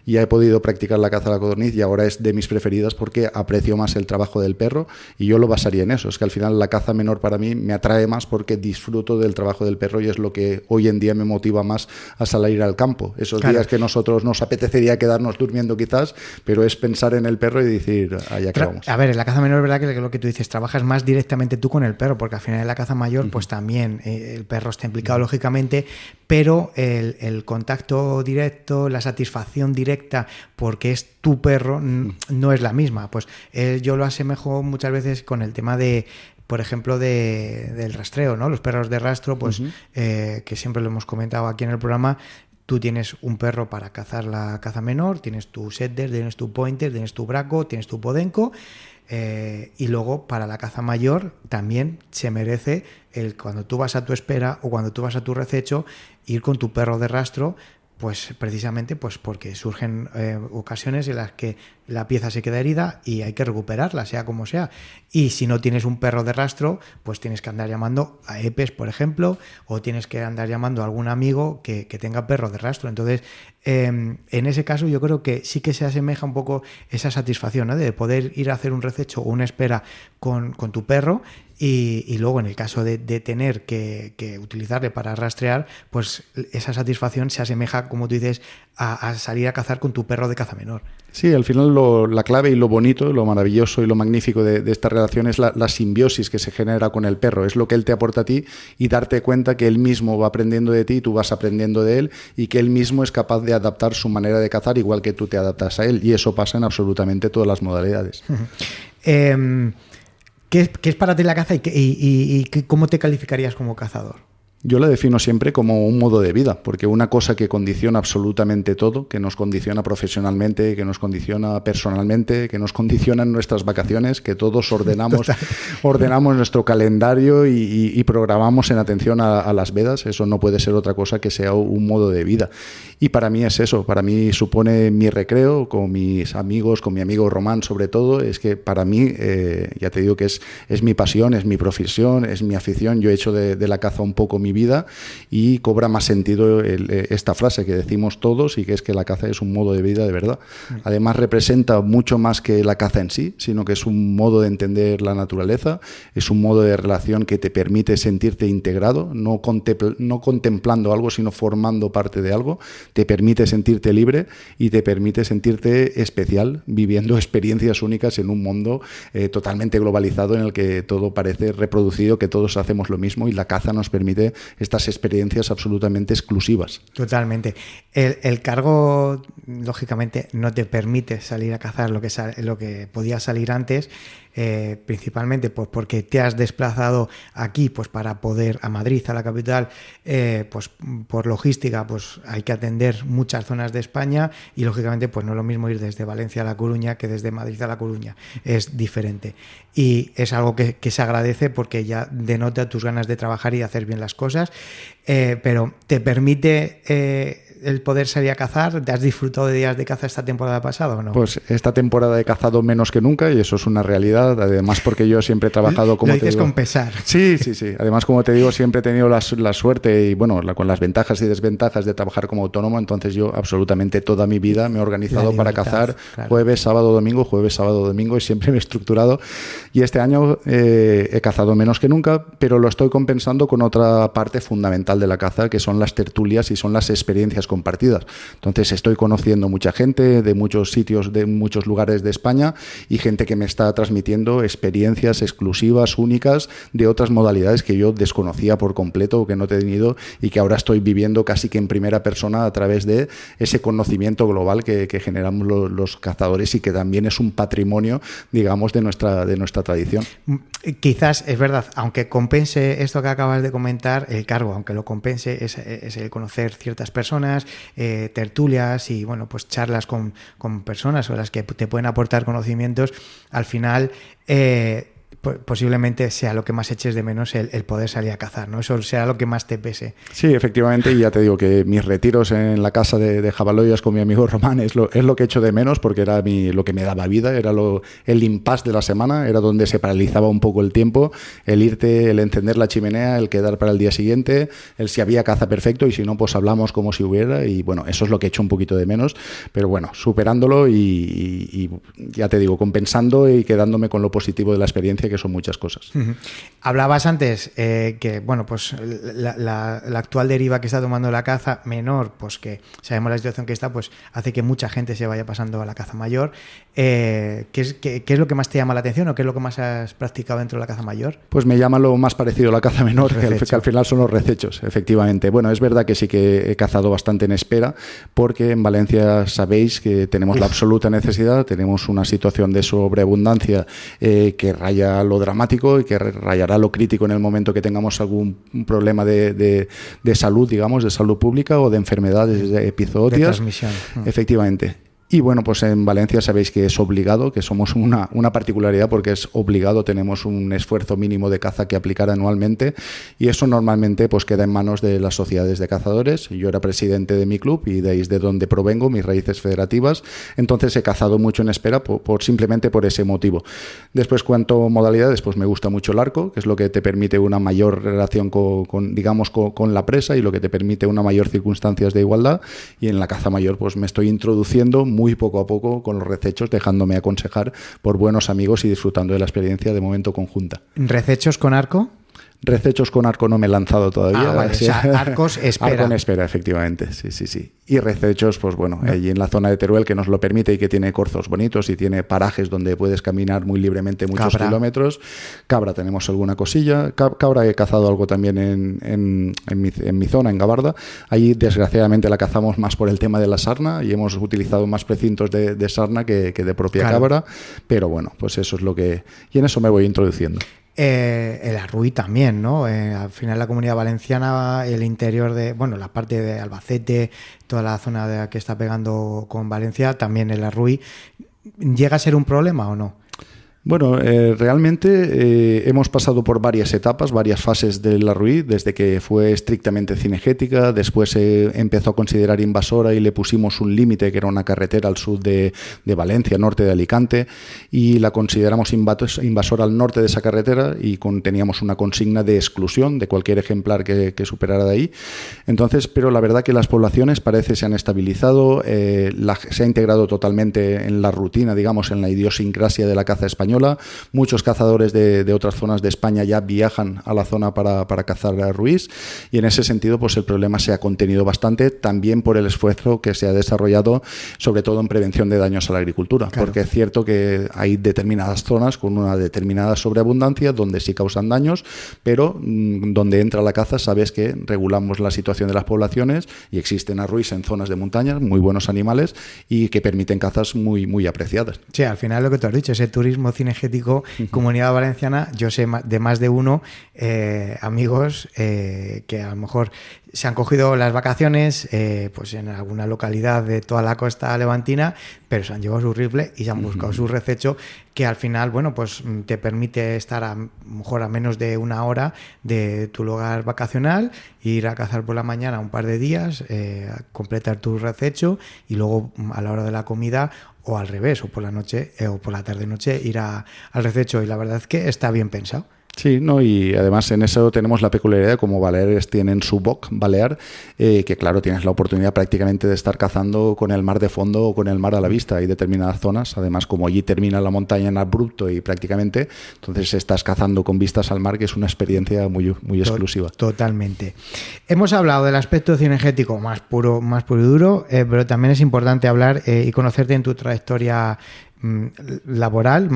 y ya he podido practicar la caza a la codorniz, y ahora es de mis preferidas porque aprecio más el trabajo del perro, y yo lo basaría en eso. Es que al final la caza menor para mí me atrae más porque disfruto del trabajo del perro, y es lo que hoy en día me motiva más a salir al campo. Esos días que nosotros nos apetecería quedarnos durmiendo quizás, pero es pensar en el perro y decir, allá que vamos. A ver, en la caza menor es verdad que lo que tú dices, trabajas más directamente tú con el perro, porque al final en la caza mayor pues también el perro está implicado lógicamente, pero el contacto directo, la satisfacción directa porque es tu perro no es la misma. Pues yo lo asemejo muchas veces con el tema de, por ejemplo, del rastreo, ¿no? Los perros de rastro, pues que siempre lo hemos comentado aquí en el programa. Tú tienes un perro para cazar la caza menor, tienes tu setter, tienes tu pointer, tienes tu braco, tienes tu podenco, y luego para la caza mayor también se merece cuando tú vas a tu espera o cuando tú vas a tu rececho, ir con tu perro de rastro pues precisamente pues porque surgen ocasiones en las que la pieza se queda herida y hay que recuperarla, sea como sea. Y si no tienes un perro de rastro, pues tienes que andar llamando a EPES, por ejemplo, o tienes que andar llamando a algún amigo que tenga perro de rastro. Entonces, en ese caso yo creo que sí que se asemeja un poco esa satisfacción, ¿no? De poder ir a hacer un rececho o una espera con tu perro. Y luego en el caso de tener que utilizarle para rastrear, pues esa satisfacción se asemeja, como tú dices, a salir a cazar con tu perro de caza menor. Sí, al final la clave y lo bonito, lo maravilloso y lo magnífico de esta relación es la simbiosis que se genera con el perro. Es lo que él te aporta a ti y darte cuenta que él mismo va aprendiendo de ti, tú vas aprendiendo de él y que él mismo es capaz de adaptar su manera de cazar igual que tú te adaptas a él. Y eso pasa en absolutamente todas las modalidades. ¿Qué es para ti la caza y cómo te calificarías como cazador? Yo la defino siempre como un modo de vida, porque una cosa que condiciona absolutamente todo, que nos condiciona profesionalmente, que nos condiciona personalmente, que nos condiciona en nuestras vacaciones, que todos ordenamos nuestro calendario y programamos en atención a las vedas. Eso no puede ser otra cosa que sea un modo de vida. Y para mí es eso, para mí supone mi recreo con mis amigos, con mi amigo Román sobre todo. Es que para mí, ya te digo que es mi pasión, es mi profesión, es mi afición. Yo he hecho de la caza un poco mi vida y cobra más sentido esta frase que decimos todos y que es que la caza es un modo de vida de verdad. Además representa mucho más que la caza en sí, sino que es un modo de entender la naturaleza, es un modo de relación que te permite sentirte integrado, no contemplando algo, sino formando parte de algo, te permite sentirte libre y te permite sentirte especial, viviendo experiencias únicas en un mundo totalmente globalizado en el que todo parece reproducido, que todos hacemos lo mismo y la caza nos permite estas experiencias absolutamente exclusivas. Totalmente. El cargo, lógicamente, no te permite salir a cazar lo que podía salir antes, principalmente pues porque te has desplazado aquí pues para poder a Madrid, a la capital, pues por logística pues hay que atender muchas zonas de España y lógicamente pues no es lo mismo ir desde Valencia a La Coruña que desde Madrid a La Coruña, es diferente y es algo que se agradece porque ya denota tus ganas de trabajar y hacer bien las cosas, pero te permite el poder salir a cazar. ¿Te has disfrutado de días de caza esta temporada pasada o no? Pues esta temporada he cazado menos que nunca y eso es una realidad, además porque yo siempre he trabajado como... Lo dices con pesar. Sí. Además, como te digo, siempre he tenido la suerte y bueno, con las ventajas y desventajas de trabajar como autónomo, entonces yo absolutamente toda mi vida me he organizado para cazar, claro. Jueves, sábado, domingo y siempre me he estructurado y este año he cazado menos que nunca, pero lo estoy compensando con otra parte fundamental de la caza que son las tertulias y son las experiencias compartidas. Entonces estoy conociendo mucha gente de muchos sitios, de muchos lugares de España y gente que me está transmitiendo experiencias exclusivas, únicas, de otras modalidades que yo desconocía por completo o que no he tenido y que ahora estoy viviendo casi que en primera persona a través de ese conocimiento global que generamos los cazadores y que también es un patrimonio, digamos, de nuestra tradición. Quizás, es verdad, aunque compense esto que acabas de comentar, el cargo, aunque lo compense, es el conocer ciertas personas, tertulias y bueno, pues charlas con personas o las que te pueden aportar conocimientos, al final posiblemente sea lo que más eches de menos el poder salir a cazar, ¿no? Eso será lo que más te pese. Sí, efectivamente, y ya te digo que mis retiros en la casa de Jabaloyas con mi amigo Román es lo que echo de menos porque era lo que me daba vida, era el impasse de la semana, era donde se paralizaba un poco el tiempo, el irte, el encender la chimenea, el quedar para el día siguiente, el si había caza perfecto y si no, pues hablamos como si hubiera y bueno, eso es lo que echo un poquito de menos, pero bueno, superándolo y ya te digo, compensando y quedándome con lo positivo de la experiencia que son muchas cosas. Hablabas antes que bueno, pues la actual deriva que está tomando la caza menor, pues que sabemos la situación que está, pues hace que mucha gente se vaya pasando a la caza mayor. ¿Qué es lo que más te llama la atención o qué es lo que más has practicado dentro de la caza mayor? Pues me llama lo más parecido a la caza menor, que al final son los recechos, efectivamente. Bueno, es verdad que sí que he cazado bastante en espera, porque en Valencia sabéis que tenemos la absoluta necesidad, tenemos una situación de sobreabundancia que raya lo dramático y que rayará lo crítico en el momento que tengamos algún problema de salud, digamos, de salud pública o de enfermedades epizootias. De transmisión. Efectivamente. Y bueno, pues en Valencia sabéis que es obligado, que somos una particularidad porque es obligado, tenemos un esfuerzo mínimo de caza que aplicar anualmente y eso normalmente pues queda en manos de las sociedades de cazadores. Yo era presidente de mi club y de ahí es de donde provengo, mis raíces federativas, entonces he cazado mucho en espera simplemente por ese motivo. Después, cuanto a modalidades, pues me gusta mucho el arco, que es lo que te permite una mayor relación con la presa y lo que te permite una mayor circunstancias de igualdad, y en la caza mayor pues me estoy introduciendo muy poco a poco con los recechos, dejándome aconsejar por buenos amigos y disfrutando de la experiencia de momento conjunta. ¿Recechos con arco? Recechos con arco no me he lanzado todavía. Vale. Sí. O sea, arcos espera. Arco en espera, efectivamente. Sí. Y recechos, pues bueno, allí en la zona de Teruel, que nos lo permite y que tiene corzos bonitos y tiene parajes donde puedes caminar muy libremente muchos kilómetros. Cabra tenemos alguna cosilla. Cabra he cazado algo también en mi zona, en Gabarda. Allí, desgraciadamente, la cazamos más por el tema de la sarna y hemos utilizado más precintos de sarna que de propia cabra. Pero bueno, pues eso es lo que... Y en eso me voy introduciendo. El arruí también, ¿no? Al final la Comunidad Valenciana, el interior la parte de Albacete, toda la zona que está pegando con Valencia, también el arruí, ¿llega a ser un problema o no? Bueno, realmente hemos pasado por varias etapas, varias fases del arruí, desde que fue estrictamente cinegética, después se empezó a considerar invasora y le pusimos un límite que era una carretera al sur de Valencia, norte de Alicante, y la consideramos invasora al norte de esa carretera y teníamos una consigna de exclusión de cualquier ejemplar que superara de ahí. Entonces, pero la verdad que las poblaciones parece se han estabilizado, se ha integrado totalmente en la rutina, digamos, en la idiosincrasia de la caza española. Muchos cazadores de otras zonas de España ya viajan a la zona para cazar arruís y en ese sentido pues el problema se ha contenido bastante, también por el esfuerzo que se ha desarrollado sobre todo en prevención de daños a la agricultura, claro. Porque es cierto que hay determinadas zonas con una determinada sobreabundancia donde sí causan daños, pero donde entra la caza sabes que regulamos la situación de las poblaciones y existen arruís en zonas de montaña, muy buenos animales y que permiten cazas muy, muy apreciadas. Sí, al final lo que tú has dicho, ese turismo cinegético, Comunidad Valenciana, yo sé de más de uno, amigos que a lo mejor se han cogido las vacaciones pues en alguna localidad de toda la costa levantina, pero se han llevado su rifle y se han buscado su rececho, que al final, bueno, pues te permite estar a lo mejor a menos de una hora de tu lugar vacacional, ir a cazar por la mañana un par de días, completar tu rececho y luego a la hora de la comida o al revés, o por la noche o por la tarde-noche ir al rececho, y la verdad es que está bien pensado. Sí, no, y además en eso tenemos la peculiaridad, como Baleares tienen su BOC balear, que claro, tienes la oportunidad prácticamente de estar cazando con el mar de fondo o con el mar a la vista. Hay determinadas zonas, además como allí termina la montaña en abrupto y prácticamente, entonces estás cazando con vistas al mar, que es una experiencia muy, muy exclusiva. Totalmente. Hemos hablado del aspecto cinegético más puro y duro, pero también es importante hablar y conocerte en tu trayectoria laboral,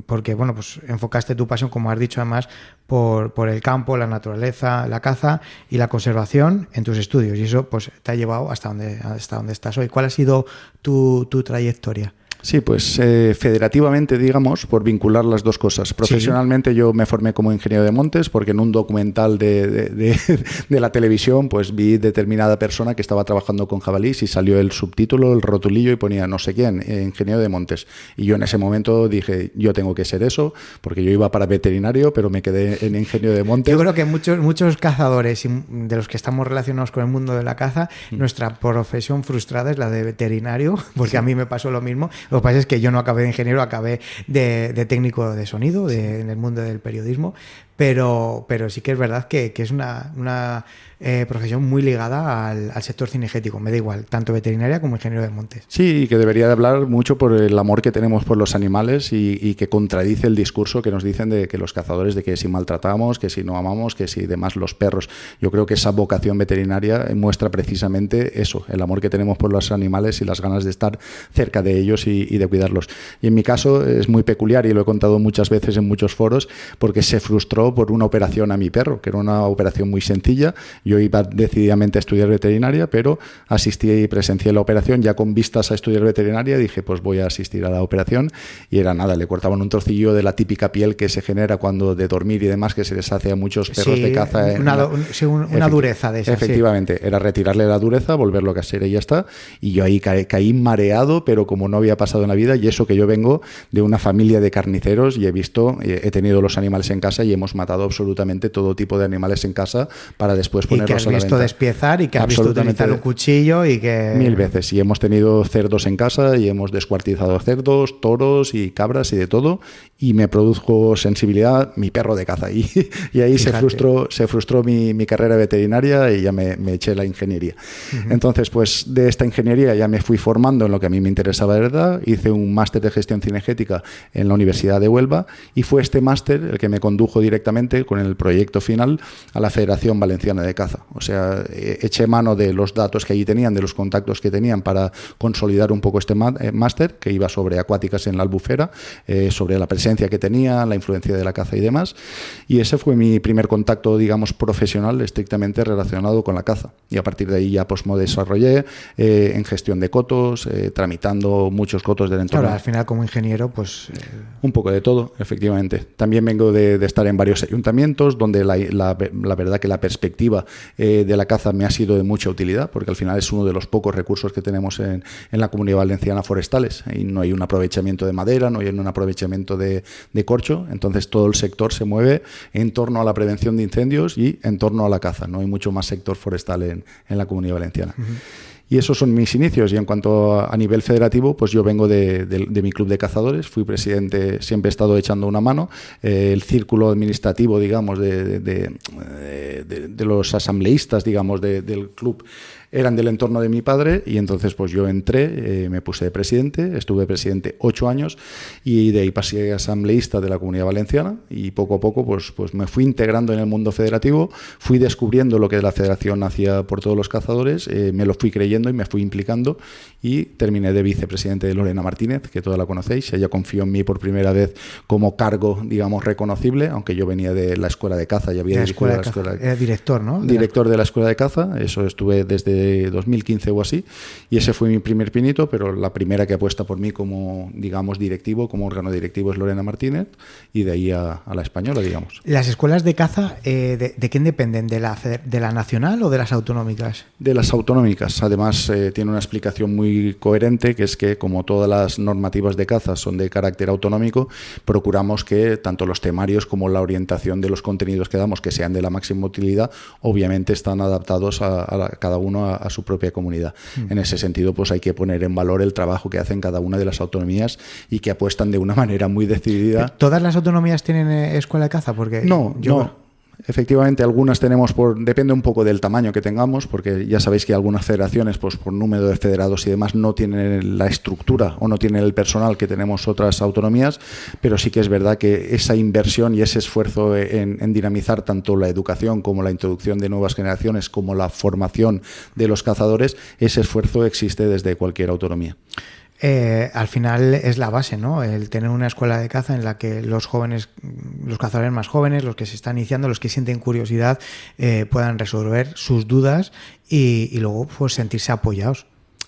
porque bueno, pues enfocaste tu pasión, como has dicho, además por el campo, la naturaleza, la caza y la conservación en tus estudios, y eso pues te ha llevado hasta donde estás hoy. ¿Cuál ha sido tu trayectoria? Sí, pues federativamente, digamos, por vincular las dos cosas. Profesionalmente yo me formé como ingeniero de montes porque en un documental de la televisión pues vi determinada persona que estaba trabajando con jabalís y salió el subtítulo, el rotulillo y ponía no sé quién, ingeniero de montes. Y yo en ese momento dije, yo tengo que ser eso, porque yo iba para veterinario, pero me quedé en ingeniero de montes. Yo creo que muchos cazadores de los que estamos relacionados con el mundo de la caza, nuestra profesión frustrada es la de veterinario, porque a mí me pasó lo mismo. Lo que pasa es que yo no acabé de ingeniero, acabé de técnico de sonido en el mundo del periodismo, pero sí que es verdad que es una profesión muy ligada al sector cinegético. Me da igual, tanto veterinaria como ingeniero de montes. Sí, y que debería de hablar mucho por el amor que tenemos por los animales y que contradice el discurso que nos dicen de que los cazadores, de que si maltratamos, que si no amamos, que si demás los perros. Yo creo que esa vocación veterinaria muestra precisamente eso, el amor que tenemos por los animales y las ganas de estar cerca de ellos y de cuidarlos. Y en mi caso es muy peculiar y lo he contado muchas veces en muchos foros porque se frustró entró por una operación a mi perro, que era una operación muy sencilla. Yo iba decididamente a estudiar veterinaria, pero asistí y presencié la operación ya con vistas a estudiar veterinaria. Dije, pues voy a asistir a la operación, y era nada, le cortaban un trocillo de la típica piel que se genera cuando de dormir y demás, que se les hace a muchos perros de caza. Una dureza de esa. Efectivamente, era retirarle la dureza, volverlo a casera y ya está. Y yo ahí caí mareado, pero como no había pasado en la vida, y eso que yo vengo de una familia de carniceros y he tenido los animales en casa y hemos matado absolutamente todo tipo de animales en casa para después ponerlos a la venta. Y que has visto despiezar y que has visto utilizar un cuchillo y que... 1000 veces. Y hemos tenido cerdos en casa y hemos descuartizado cerdos, toros y cabras y de todo. Y me produjo sensibilidad mi perro de caza. Y ahí se frustró mi carrera veterinaria y ya me eché la ingeniería. Entonces, pues de esta ingeniería ya me fui formando en lo que a mí me interesaba de verdad. Hice un máster de gestión cinegética en la Universidad de Huelva, y fue este máster el que me condujo directamente con el proyecto final a la Federación Valenciana de Caza. O sea, eché mano de los datos que allí tenían, de los contactos que tenían, para consolidar un poco este máster, que iba sobre acuáticas en la Albufera, sobre la presencia que tenía, la influencia de la caza y demás. Y ese fue mi primer contacto, digamos, profesional estrictamente relacionado con la caza. Y a partir de ahí ya pues me desarrollé en gestión de cotos, tramitando muchos cotos del entorno. Claro, al final como ingeniero, pues... Un poco de todo, efectivamente. También vengo de estar en varios ayuntamientos donde la verdad que la perspectiva de la caza me ha sido de mucha utilidad, porque al final es uno de los pocos recursos que tenemos en la Comunidad Valenciana forestales. Y no hay un aprovechamiento de madera, no hay un aprovechamiento de corcho, entonces todo el sector se mueve en torno a la prevención de incendios y en torno a la caza. No hay mucho más sector forestal en la Comunidad Valenciana. Y esos son mis inicios. Y en cuanto a nivel federativo, pues yo vengo de mi club de cazadores, fui presidente, siempre he estado echando una mano. El círculo administrativo, digamos, de los asambleístas, digamos, del club, eran del entorno de mi padre, y entonces pues yo entré, me puse de presidente, estuve presidente 8 años, y de ahí pasé a asambleísta de la Comunidad Valenciana, y poco a poco pues me fui integrando en el mundo federativo, fui descubriendo lo que la federación hacía por todos los cazadores, me lo fui creyendo y me fui implicando, y terminé de vicepresidente de Lorena Martínez, que toda la conocéis. Ella confió en mí por primera vez como cargo, digamos, reconocible, aunque yo venía de la escuela de caza, ya había dirigido la escuela. Era director, ¿no? Director de la escuela de caza, eso estuve desde 2015 o así, y ese fue mi primer pinito, pero la primera que apuesta por mí como, digamos, directivo, como órgano directivo, es Lorena Martínez, y de ahí a la española, digamos. ¿Las escuelas de caza de quién dependen? ¿De la nacional o de las autonómicas? De las autonómicas. Además, tiene una explicación muy coherente, que es que como todas las normativas de caza son de carácter autonómico, procuramos que tanto los temarios como la orientación de los contenidos que damos, que sean de la máxima utilidad, obviamente están adaptados a cada uno a su propia comunidad. En ese sentido, pues hay que poner en valor el trabajo que hacen cada una de las autonomías y que apuestan de una manera muy decidida. ¿Todas las autonomías tienen escuela de caza? Porque no. Efectivamente, algunas tenemos, depende un poco del tamaño que tengamos, porque ya sabéis que algunas federaciones, pues por número de federados y demás, no tienen la estructura o no tienen el personal que tenemos otras autonomías, pero sí que es verdad que esa inversión y ese esfuerzo en dinamizar tanto la educación como la introducción de nuevas generaciones, como la formación de los cazadores, ese esfuerzo existe desde cualquier autonomía. Al final es la base, ¿no? El tener una escuela de caza en la que los jóvenes, los cazadores más jóvenes, los que se están iniciando, los que sienten curiosidad, puedan resolver sus dudas y luego pues sentirse apoyados.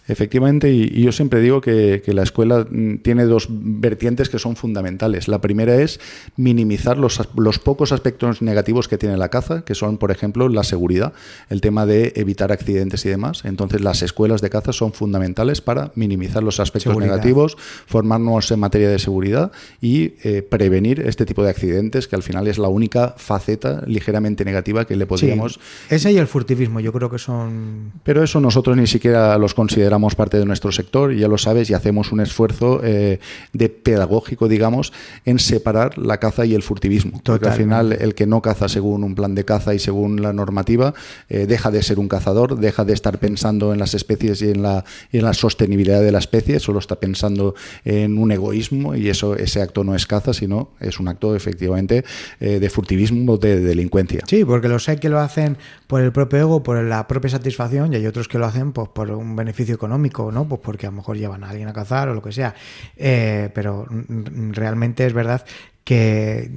Efectivamente, y yo siempre digo que la escuela tiene dos vertientes que son fundamentales. La primera es minimizar los pocos aspectos negativos que tiene la caza, que son, por ejemplo, la seguridad, el tema de evitar accidentes y demás. Entonces, las escuelas de caza son fundamentales para minimizar los aspectos negativos, formarnos en materia de seguridad y prevenir este tipo de accidentes, que al final es la única faceta ligeramente negativa que le podríamos... Sí, ese y el furtivismo, yo creo que son... Pero eso nosotros ni siquiera los consideramos parte de nuestro sector, ya lo sabes, y hacemos un esfuerzo de pedagógico, digamos, en separar la caza y el furtivismo. Porque al final el que no caza según un plan de caza y según la normativa deja de ser un cazador, deja de estar pensando en las especies y en la sostenibilidad de la especie, solo está pensando en un egoísmo, y ese acto no es caza, sino es un acto efectivamente de furtivismo, de delincuencia. Sí, porque los hay que lo hacen por el propio ego, por la propia satisfacción, y hay otros que lo hacen pues por un beneficio económico, ¿no? Pues porque a lo mejor llevan a alguien a cazar o lo que sea. Pero realmente es verdad que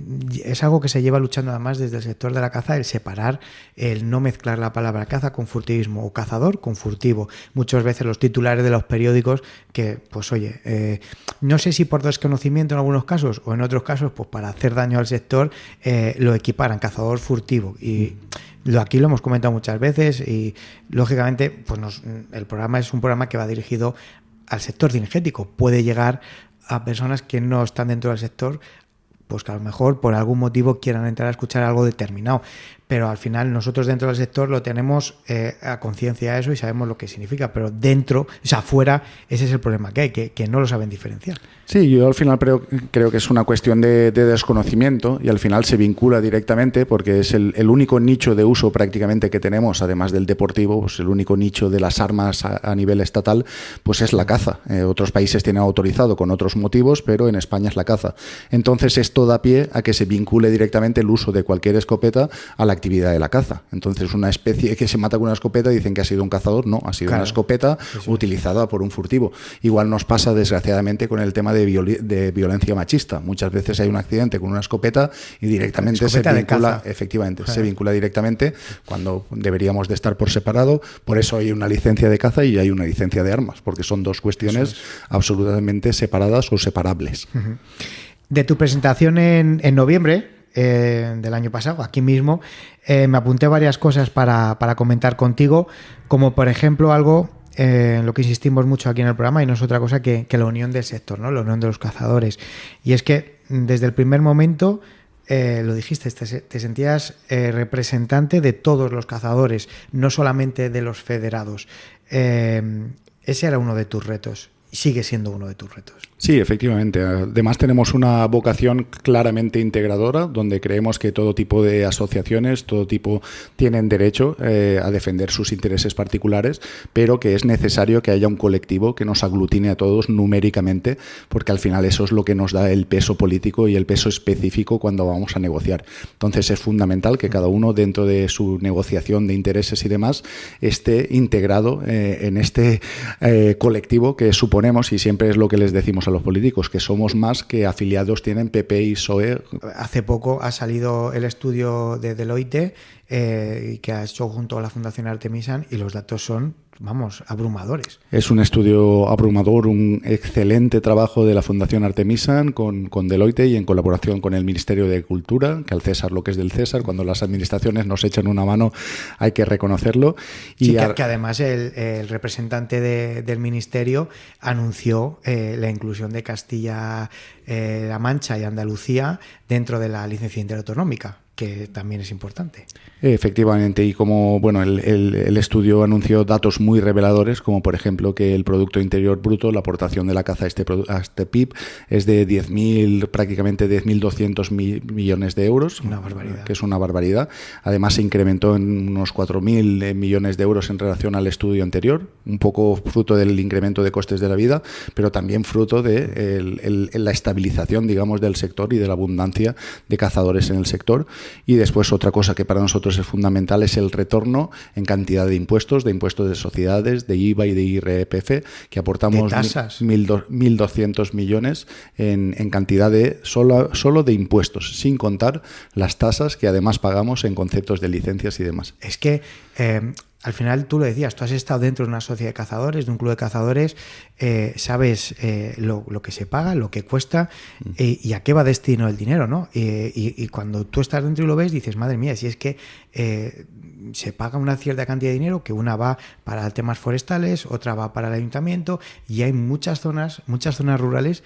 es algo que se lleva luchando además desde el sector de la caza, el separar, el no mezclar la palabra caza con furtivismo o cazador con furtivo. Muchas veces los titulares de los periódicos que, pues oye, no sé si por desconocimiento en algunos casos o en otros casos, pues para hacer daño al sector, lo equiparan cazador furtivo. Y aquí lo hemos comentado muchas veces y lógicamente pues el programa es un programa que va dirigido al sector cinegético. Puede llegar a personas que no están dentro del sector, pues que a lo mejor por algún motivo quieran entrar a escuchar algo determinado. Pero al final nosotros dentro del sector lo tenemos a conciencia eso y sabemos lo que significa, pero dentro, o sea, afuera, ese es el problema que hay, que no lo saben diferenciar. Sí, yo al final creo que es una cuestión de desconocimiento y al final se vincula directamente porque es el único nicho de uso prácticamente que tenemos, además del deportivo, pues el único nicho de las armas a nivel estatal, pues es la caza. Otros países tienen autorizado con otros motivos, pero en España es la caza. Entonces esto da pie a que se vincule directamente el uso de cualquier escopeta a la actividad de la caza. Entonces una especie que se mata con una escopeta dicen que ha sido un cazador, no, ha sido una escopeta utilizada por un furtivo. Igual nos pasa desgraciadamente con el tema de violencia machista. Muchas veces hay un accidente con una escopeta y directamente se vincula, efectivamente, se vincula directamente cuando deberíamos de estar por separado. Por eso hay una licencia de caza y hay una licencia de armas, porque son dos cuestiones absolutamente separadas o separables. De tu presentación en noviembre del año pasado, aquí mismo, me apunté varias cosas para comentar contigo, como por ejemplo algo en lo que insistimos mucho aquí en el programa y no es otra cosa que la unión del sector, ¿no? La unión de los cazadores. Y es que desde el primer momento, lo dijiste, te sentías representante de todos los cazadores, no solamente de los federados. Ese era uno de tus retos. Sigue siendo uno de tus retos. Sí, efectivamente. Además tenemos una vocación claramente integradora, donde creemos que todo tipo de asociaciones, todo tipo tienen derecho a defender sus intereses particulares, pero que es necesario que haya un colectivo que nos aglutine a todos numéricamente, porque al final eso es lo que nos da el peso político y el peso específico cuando vamos a negociar. Entonces es fundamental que cada uno dentro de su negociación de intereses y demás esté integrado en este colectivo que suponemos, y siempre es lo que les decimos a los políticos, que somos más que afiliados tienen PP y PSOE. Hace poco ha salido el estudio de Deloitte que ha hecho junto a la Fundación Artemisan y los datos son, vamos, abrumadores. Es un estudio abrumador, un excelente trabajo de la Fundación Artemisan con Deloitte y en colaboración con el Ministerio de Cultura, que al César lo que es del César, cuando las administraciones nos echan una mano hay que reconocerlo. Sí, que además el representante del Ministerio anunció la inclusión de Castilla-La Mancha y Andalucía dentro de la licencia interautonómica, que también es importante. Efectivamente, y como bueno, el estudio anunció datos muy reveladores, como por ejemplo que el Producto Interior Bruto, la aportación de la caza a este PIB es de prácticamente 10.200 millones de euros, una barbaridad. Que es una barbaridad. Además se incrementó en unos 4.000 millones de euros en relación al estudio anterior, un poco fruto del incremento de costes de la vida, pero también fruto de la estabilización, digamos, del sector y de la abundancia de cazadores en el sector. Y después otra cosa que para nosotros es fundamental es el retorno en cantidad de impuestos de sociedades, de IVA y de IRPF, que aportamos 1.200 millones en cantidad de solo de impuestos, sin contar las tasas que además pagamos en conceptos de licencias y demás. Es que al final tú lo decías, tú has estado dentro de una sociedad de cazadores, de un club de cazadores, sabes lo que se paga, lo que cuesta y a qué va destino el dinero, ¿no? Y cuando tú estás dentro y lo ves, dices, madre mía, si es que se paga una cierta cantidad de dinero, que una va para temas forestales, otra va para el ayuntamiento, y hay muchas zonas rurales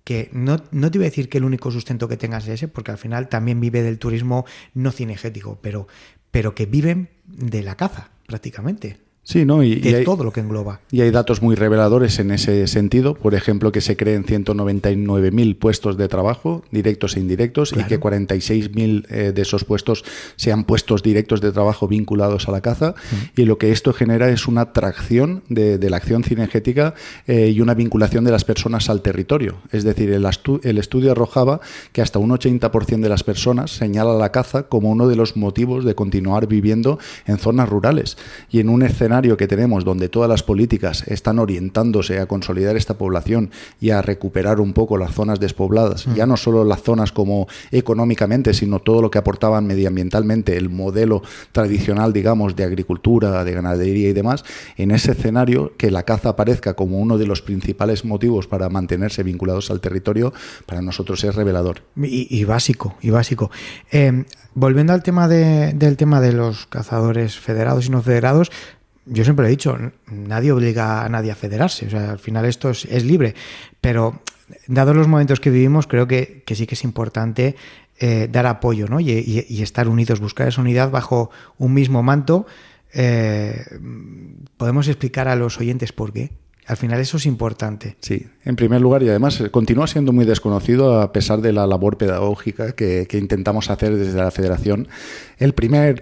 que no te iba a decir que el único sustento que tengas es ese, porque al final también vive del turismo no cinegético, pero que viven de la caza prácticamente. Sí, ¿no? Y hay, todo lo que engloba. Y hay datos muy reveladores en ese sentido. Por ejemplo, que se creen 199.000 puestos de trabajo, directos e indirectos, claro, y que 46.000 de esos puestos sean puestos directos de trabajo vinculados a la caza. Y lo que esto genera es una atracción de la acción cinegética y una vinculación de las personas al territorio. Es decir, el estudio arrojaba que hasta un 80% de las personas señala la caza como uno de los motivos de continuar viviendo en zonas rurales. Y en un escenario escenario que tenemos, donde todas las políticas están orientándose a consolidar esta población y a recuperar un poco las zonas despobladas, ya no solo las zonas como económicamente, sino todo lo que aportaban medioambientalmente, el modelo tradicional, digamos, de agricultura, de ganadería y demás, en ese escenario que la caza aparezca como uno de los principales motivos para mantenerse vinculados al territorio, para nosotros es revelador. Y básico. Volviendo al tema del tema de los cazadores federados y no federados, yo siempre he dicho, nadie obliga a nadie a federarse, o sea, al final esto es libre, pero dados los momentos que vivimos, creo que sí que es importante dar apoyo, ¿no? y estar unidos, buscar esa unidad bajo un mismo manto. ¿Podemos explicar a los oyentes por qué? Al final eso es importante. Sí, en primer lugar, y además continúa siendo muy desconocido a pesar de la labor pedagógica que intentamos hacer desde la Federación. El primer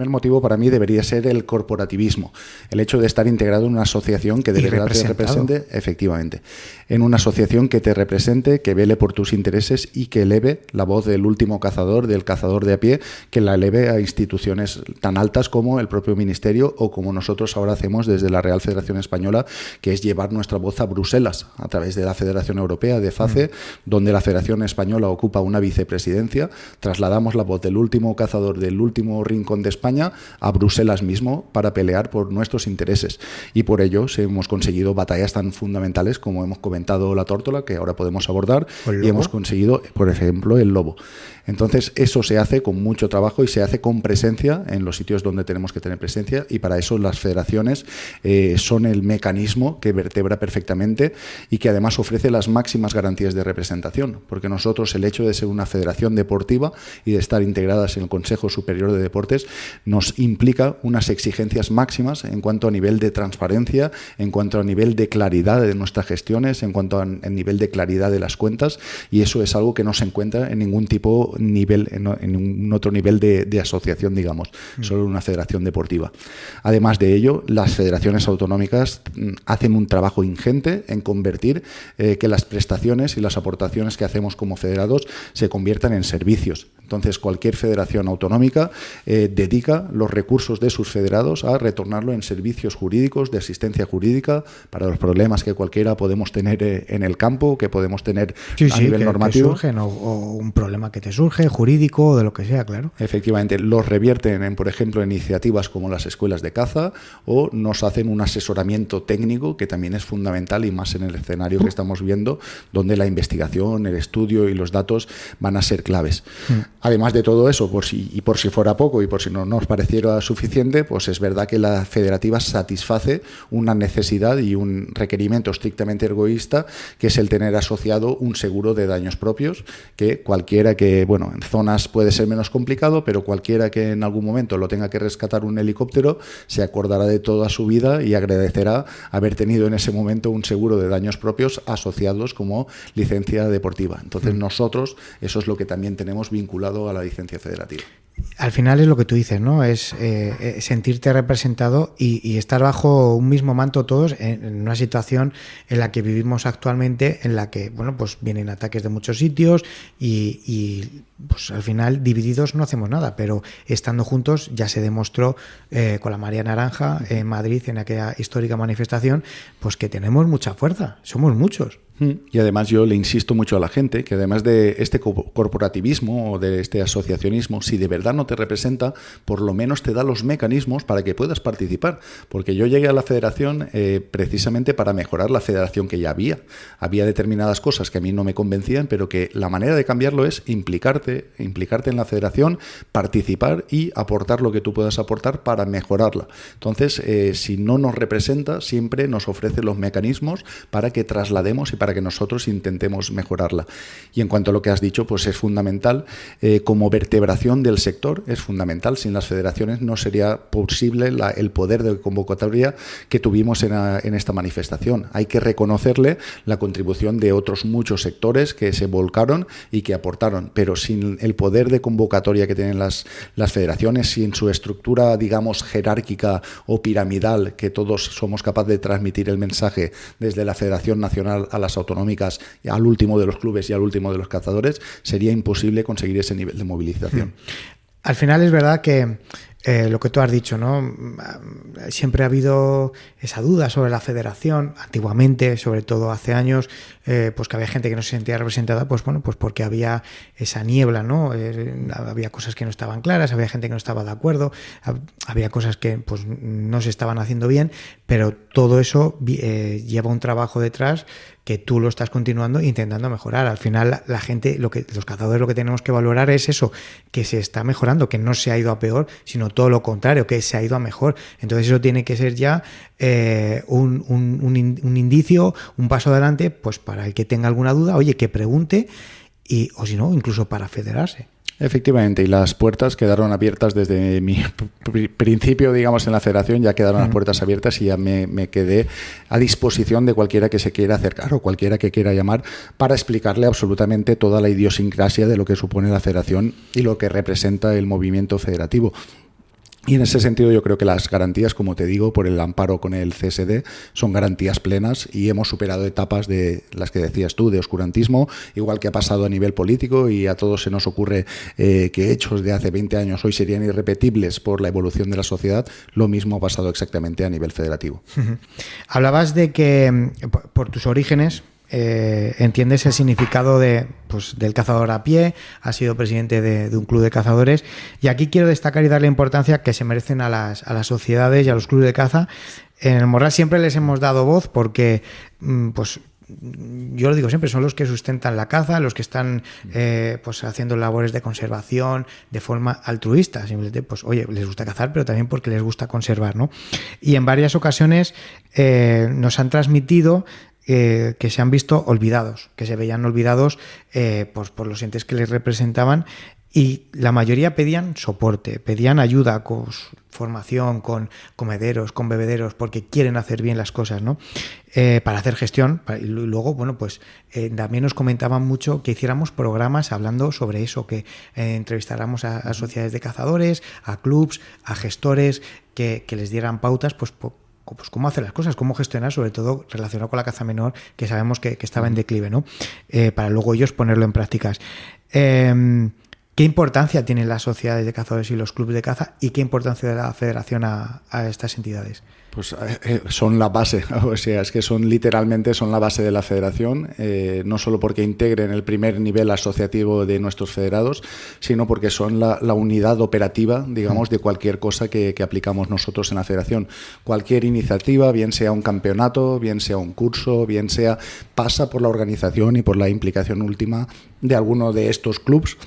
motivo para mí debería ser el corporativismo, el hecho de estar integrado en una asociación que de verdad te represente, efectivamente, en una asociación que te represente, que vele por tus intereses y que eleve la voz del último cazador, del cazador de a pie, que la eleve a instituciones tan altas como el propio Ministerio o como nosotros ahora hacemos desde la Real Federación Española, que es llevar nuestra voz a Bruselas a través de la Federación Europea, de FACE, donde la Federación Española ocupa una vicepresidencia. Trasladamos la voz del último cazador del último rincón de España a Bruselas mismo para pelear por nuestros intereses. Y por ello hemos conseguido batallas tan fundamentales como hemos comentado la tórtola, que ahora podemos abordar, y hemos conseguido, por ejemplo, el lobo. Entonces, eso se hace con mucho trabajo y se hace con presencia en los sitios donde tenemos que tener presencia, y para eso las federaciones son el mecanismo que vertebra perfectamente y que además ofrece las máximas garantías de representación, porque nosotros, el hecho de ser una federación deportiva y de estar integradas en el Consejo Superior de Deportes, nos implica unas exigencias máximas en cuanto a nivel de transparencia, en cuanto a nivel de claridad de nuestras gestiones, en cuanto a nivel de claridad de las cuentas, y eso es algo que no se encuentra en ningún nivel, en un otro nivel de asociación, digamos, solo una federación deportiva. Además de ello, las federaciones autonómicas hacen un trabajo ingente en convertir que las prestaciones y las aportaciones que hacemos como federados se conviertan en servicios. Entonces, cualquier federación autonómica dedica los recursos de sus federados a retornarlo en servicios jurídicos, de asistencia jurídica, para los problemas que cualquiera podemos tener en el campo, que podemos tener a nivel normativo. Que surgen, o un problema que te surge, jurídico, o de lo que sea, claro. Efectivamente, los revierten en, por ejemplo, iniciativas como las escuelas de caza, o nos hacen un asesoramiento técnico, que también es fundamental, y más en el escenario que estamos viendo, donde la investigación, el estudio y los datos van a ser claves. Además de todo eso, por si fuera poco y por si no nos pareciera suficiente, pues es verdad que la federativa satisface una necesidad y un requerimiento estrictamente egoísta, que es el tener asociado un seguro de daños propios, que cualquiera que, bueno, en zonas puede ser menos complicado, pero cualquiera que en algún momento lo tenga que rescatar un helicóptero se acordará de toda su vida y agradecerá haber tenido en ese momento un seguro de daños propios asociados como licencia deportiva. Entonces nosotros, eso es lo que también tenemos vinculado a la licencia federativa. Al final es lo que tú dices, ¿no? Es sentirte representado y estar bajo un mismo manto todos en una situación en la que vivimos actualmente, en la que, bueno, pues vienen ataques de muchos sitios y pues al final divididos no hacemos nada, pero estando juntos ya se demostró con la Marea Naranja en Madrid, en aquella histórica manifestación, pues que tenemos mucha fuerza, somos muchos. Y además yo le insisto mucho a la gente que además de este corporativismo o de este asociacionismo, si de verdad no te representa, por lo menos te da los mecanismos para que puedas participar. Porque yo llegué a la federación precisamente para mejorar la federación que ya había. Había determinadas cosas que a mí no me convencían, pero que la manera de cambiarlo es implicarte en la federación, participar y aportar lo que tú puedas aportar para mejorarla. Entonces, si no nos representa, siempre nos ofrece los mecanismos para que traslademos y para que nosotros intentemos mejorarla. Y en cuanto a lo que has dicho, pues es fundamental, como vertebración del sector, es fundamental. Sin las federaciones no sería posible el poder de convocatoria que tuvimos en esta manifestación. Hay que reconocerle la contribución de otros muchos sectores que se volcaron y que aportaron, pero sin el poder de convocatoria que tienen las federaciones, sin su estructura, digamos, jerárquica o piramidal, que todos somos capaces de transmitir el mensaje desde la Federación Nacional a las autonómicas, al último de los clubes y al último de los cazadores, sería imposible conseguir ese nivel de movilización. Al final es verdad que lo que tú has dicho, ¿no? Siempre ha habido esa duda sobre la federación, antiguamente, sobre todo hace años, pues que había gente que no se sentía representada, pues bueno, pues porque había esa niebla, ¿no? Había cosas que no estaban claras, había gente que no estaba de acuerdo, había cosas que pues no se estaban haciendo bien, pero todo eso lleva un trabajo detrás que tú lo estás continuando intentando mejorar. Al final la gente, los cazadores lo que tenemos que valorar es eso, que se está mejorando, que no se ha ido a peor, sino todo lo contrario, que se ha ido a mejor. Entonces eso tiene que ser ya un indicio, un paso adelante, pues para el que tenga alguna duda, oye, que pregunte, o si no, incluso para federarse. Efectivamente, y las puertas quedaron abiertas desde mi principio, digamos, en la federación, ya quedaron las puertas abiertas y ya me quedé a disposición de cualquiera que se quiera acercar o cualquiera que quiera llamar para explicarle absolutamente toda la idiosincrasia de lo que supone la federación y lo que representa el movimiento federativo. Y en ese sentido yo creo que las garantías, como te digo, por el amparo con el CSD, son garantías plenas y hemos superado etapas de las que decías tú, de oscurantismo, igual que ha pasado a nivel político y a todos se nos ocurre que hechos de hace 20 años hoy serían irrepetibles por la evolución de la sociedad, lo mismo ha pasado exactamente a nivel federativo. Hablabas de que por tus orígenes entiendes el significado del cazador a pie, has sido presidente de un club de cazadores y aquí quiero destacar y darle importancia que se merecen a las sociedades y a los clubes de caza. En el Morral siempre les hemos dado voz porque pues yo lo digo siempre, son los que sustentan la caza, los que están pues haciendo labores de conservación de forma altruista, simplemente pues oye, les gusta cazar pero también porque les gusta conservar, ¿no? Y en varias ocasiones nos han transmitido que se han visto olvidados, que se veían olvidados pues por los entes que les representaban y la mayoría pedían soporte, pedían ayuda con formación, con comederos, con bebederos, porque quieren hacer bien las cosas, ¿no? Para hacer gestión. Y luego, bueno, pues también nos comentaban mucho que hiciéramos programas hablando sobre eso, que entrevistáramos a sociedades de cazadores, a clubs, a gestores, que les dieran pautas, pues cómo hacer las cosas, cómo gestionar, sobre todo relacionado con la caza menor, que sabemos que estaba en declive, ¿no? Para luego ellos ponerlo en prácticas. ¿Qué importancia tienen las sociedades de cazadores y los clubes de caza y qué importancia da la federación a estas entidades? Pues son la base, o sea, es que son la base de la federación, no solo porque integren el primer nivel asociativo de nuestros federados, sino porque son la unidad operativa, digamos, de cualquier cosa que aplicamos nosotros en la federación. Cualquier iniciativa, bien sea un campeonato, bien sea un curso, bien sea, pasa por la organización y por la implicación última de alguno de estos clubs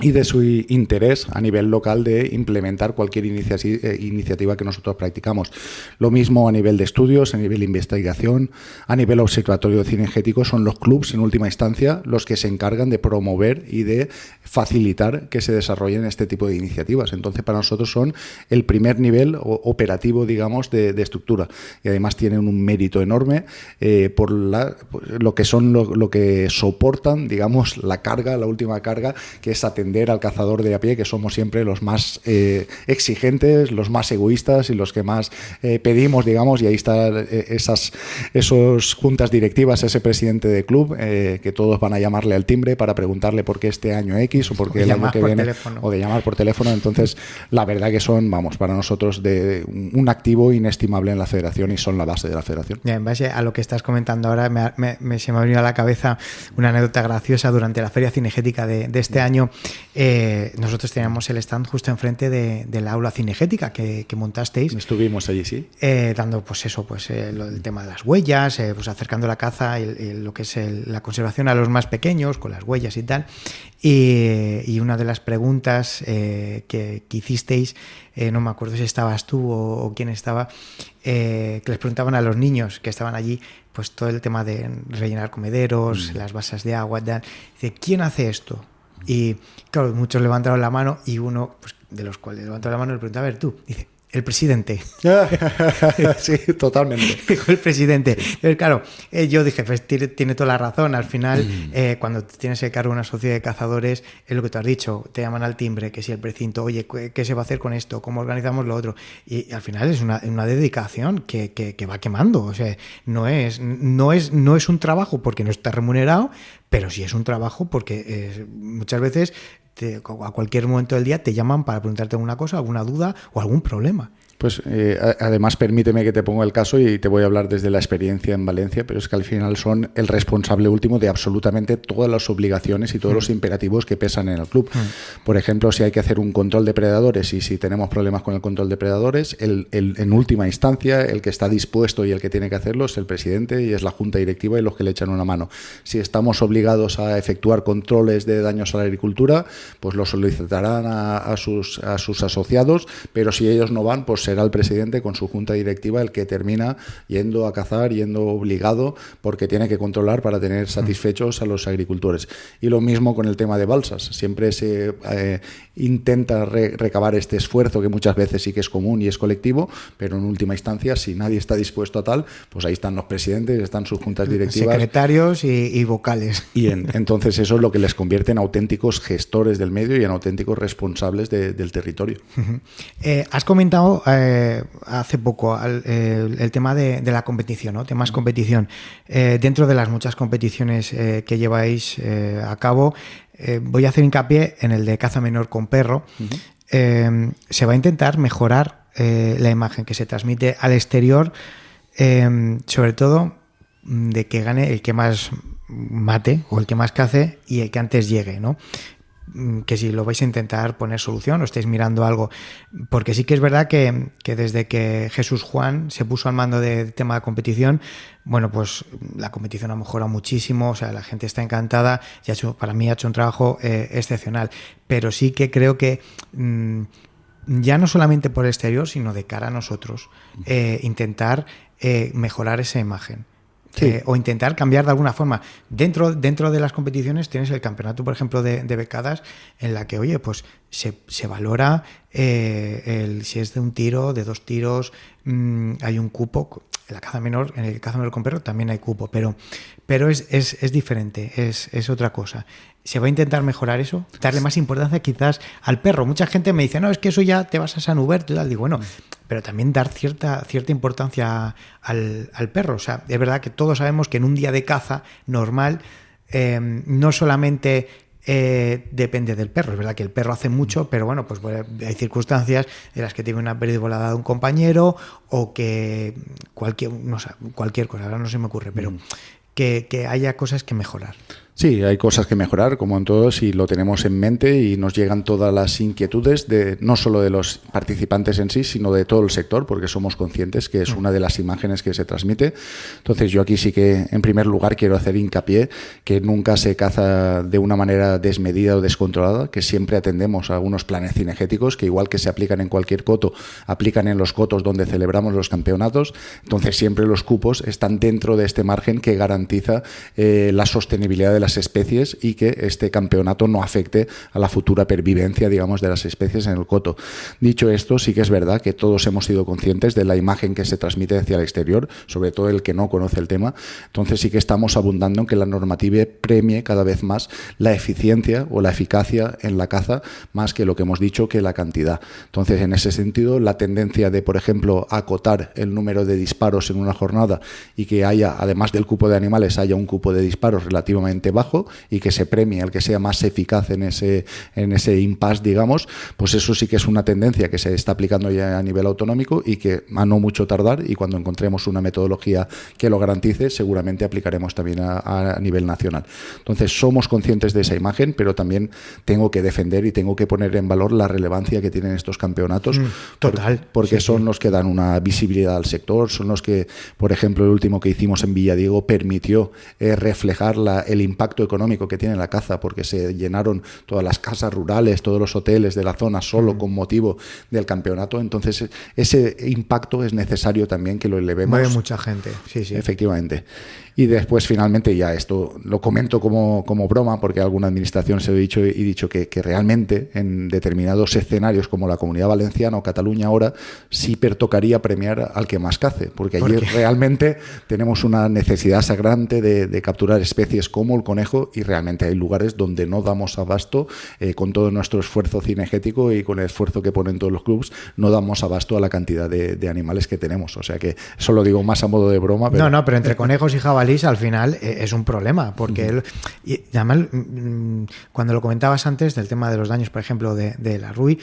y de su interés a nivel local de implementar cualquier iniciativa que nosotros practicamos. Lo mismo a nivel de estudios, a nivel de investigación, a nivel observatorio cinegético, son los clubs en última instancia los que se encargan de promover y de facilitar que se desarrollen este tipo de iniciativas. Entonces para nosotros son el primer nivel operativo, digamos, de estructura y además tienen un mérito enorme por lo que soportan, digamos, la última carga, que es atender al cazador de a pie, que somos siempre los más exigentes, los más egoístas y los que más pedimos, digamos, y ahí están esas juntas directivas, ese presidente de club, que todos van a llamarle al timbre para preguntarle por qué este año X o por qué el año que viene, o de llamar por teléfono. Entonces, la verdad que son, para nosotros de un activo inestimable en la federación y son la base de la federación. Ya, en base a lo que estás comentando ahora, se me ha venido a la cabeza una anécdota graciosa. Durante la feria cinegética de este año, nosotros teníamos el stand justo enfrente de la aula cinegética que montasteis. Estuvimos allí, sí. Dando pues eso, pues el tema de las huellas, pues acercando la caza y lo que es la conservación a los más pequeños con las huellas y tal. Y una de las preguntas que hicisteis, no me acuerdo si estabas tú o quién estaba, que les preguntaban a los niños que estaban allí, pues todo el tema de rellenar comederos, las basas de agua, tal. Dice, ¿quién hace esto? Y claro, muchos levantaron la mano y uno, pues, de los cuales levantó la mano, le preguntó, a ver, tú, dice, el presidente. Sí, totalmente. Dijo el presidente. Pero claro, yo dije, pues tiene toda la razón. Al final, cuando tienes el cargo de una sociedad de cazadores, es lo que tú has dicho, te llaman al timbre, que si el precinto, oye, ¿qué se va a hacer con esto? ¿Cómo organizamos lo otro? Y al final es una dedicación que va quemando. O sea, no es un trabajo porque no está remunerado, pero sí es un trabajo porque muchas veces a cualquier momento del día te llaman para preguntarte alguna cosa, alguna duda o algún problema. Pues además permíteme que te ponga el caso y te voy a hablar desde la experiencia en Valencia, pero es que al final son el responsable último de absolutamente todas las obligaciones y todos los imperativos que pesan en el club. Por ejemplo, si hay que hacer un control de predadores y si tenemos problemas con el control de predadores, en última instancia el que está dispuesto y el que tiene que hacerlo es el presidente y es la junta directiva y los que le echan una mano. Si estamos obligados a efectuar controles de daños a la agricultura, pues lo solicitarán a sus asociados, pero si ellos no van, pues será el presidente con su junta directiva el que termina yendo a cazar, yendo obligado, porque tiene que controlar para tener satisfechos a los agricultores. Y lo mismo con el tema de balsas. Siempre se intenta recabar este esfuerzo que muchas veces sí que es común y es colectivo, pero en última instancia, si nadie está dispuesto a tal, pues ahí están los presidentes, están sus juntas directivas. Secretarios y vocales. Y entonces eso es lo que les convierte en auténticos gestores del medio y en auténticos responsables del territorio. Has comentado hace poco el tema de la competición, ¿no? Temas competición. Dentro de las muchas competiciones que lleváis a cabo, voy a hacer hincapié en el de caza menor con perro. Se va a intentar mejorar la imagen que se transmite al exterior, sobre todo de que gane el que más mate o el que más cace y el que antes llegue, ¿no? Que si lo vais a intentar poner solución o estáis mirando algo, porque sí que es verdad que desde que Jesús Juan se puso al mando del tema de competición, bueno, pues la competición ha mejorado muchísimo, o sea, la gente está encantada y para mí ha hecho un trabajo excepcional, pero sí que creo que ya no solamente por el exterior, sino de cara a nosotros, intentar mejorar esa imagen. Sí. O intentar cambiar de alguna forma. Dentro de las competiciones tienes el campeonato, por ejemplo, de becadas, en la que, oye, pues se valora si es de un tiro, de 2 tiros, hay un cupo. En el caza menor con perro también hay cupo, pero es diferente, es otra cosa. ¿Se va a intentar mejorar eso? Darle más importancia quizás al perro. Mucha gente me dice, no, es que eso ya te vas a San Huberto y tal. Digo, bueno, pero también dar cierta importancia al perro. O sea, es verdad que todos sabemos que en un día de caza normal no solamente depende del perro. Es verdad que el perro hace mucho, pero bueno, pues hay circunstancias en las que tiene una pérdida volada de un compañero o que cualquier cosa, ahora no se me ocurre, pero que haya cosas que mejorar. Sí, hay cosas que mejorar, como en todos, y lo tenemos en mente y nos llegan todas las inquietudes, no solo de los participantes en sí, sino de todo el sector, porque somos conscientes que es una de las imágenes que se transmite. Entonces yo aquí sí que, en primer lugar, quiero hacer hincapié que nunca se caza de una manera desmedida o descontrolada, que siempre atendemos a unos planes cinegéticos que, igual que se aplican en cualquier coto, aplican en los cotos donde celebramos los campeonatos. Entonces siempre los cupos están dentro de este margen que garantiza la sostenibilidad de las especies y que este campeonato no afecte a la futura pervivencia, digamos, de las especies en el coto. Dicho esto, sí que es verdad que todos hemos sido conscientes de la imagen que se transmite hacia el exterior, sobre todo el que no conoce el tema. Entonces sí que estamos abundando en que la normativa premie cada vez más la eficiencia o la eficacia en la caza, más que lo que hemos dicho, que la cantidad. Entonces, en ese sentido, la tendencia de, por ejemplo, acotar el número de disparos en una jornada y que haya, además del cupo de animales, haya un cupo de disparos relativamente bajo y que se premie al que sea más eficaz en ese impasse, digamos, pues eso sí que es una tendencia que se está aplicando ya a nivel autonómico y que a no mucho tardar, y cuando encontremos una metodología que lo garantice, seguramente aplicaremos también a nivel nacional. Entonces somos conscientes de esa imagen, pero también tengo que defender y tengo que poner en valor la relevancia que tienen estos campeonatos. Total. Porque son los que dan una visibilidad al sector, son los que, por ejemplo, el último que hicimos en Villadiego permitió reflejar el impacto económico que tiene la caza, porque se llenaron todas las casas rurales, todos los hoteles de la zona solo con motivo del campeonato. Entonces ese impacto es necesario también que lo elevemos. Mueve mucha gente, sí. Efectivamente. Y después, finalmente, ya esto lo comento como broma, porque a alguna administración se lo he dicho y dicho que realmente en determinados escenarios como la Comunidad Valenciana o Cataluña ahora sí pertocaría premiar al que más cace, porque allí realmente tenemos una necesidad sagrante de capturar especies como el conejo, y realmente hay lugares donde no damos abasto con todo nuestro esfuerzo cinegético y con el esfuerzo que ponen todos los clubs, no damos abasto a la cantidad de animales que tenemos. O sea que eso lo digo más a modo de broma. Pero... No, pero entre conejos y jabalís al final es un problema, porque y además cuando lo comentabas antes del tema de los daños, por ejemplo, de la Rui,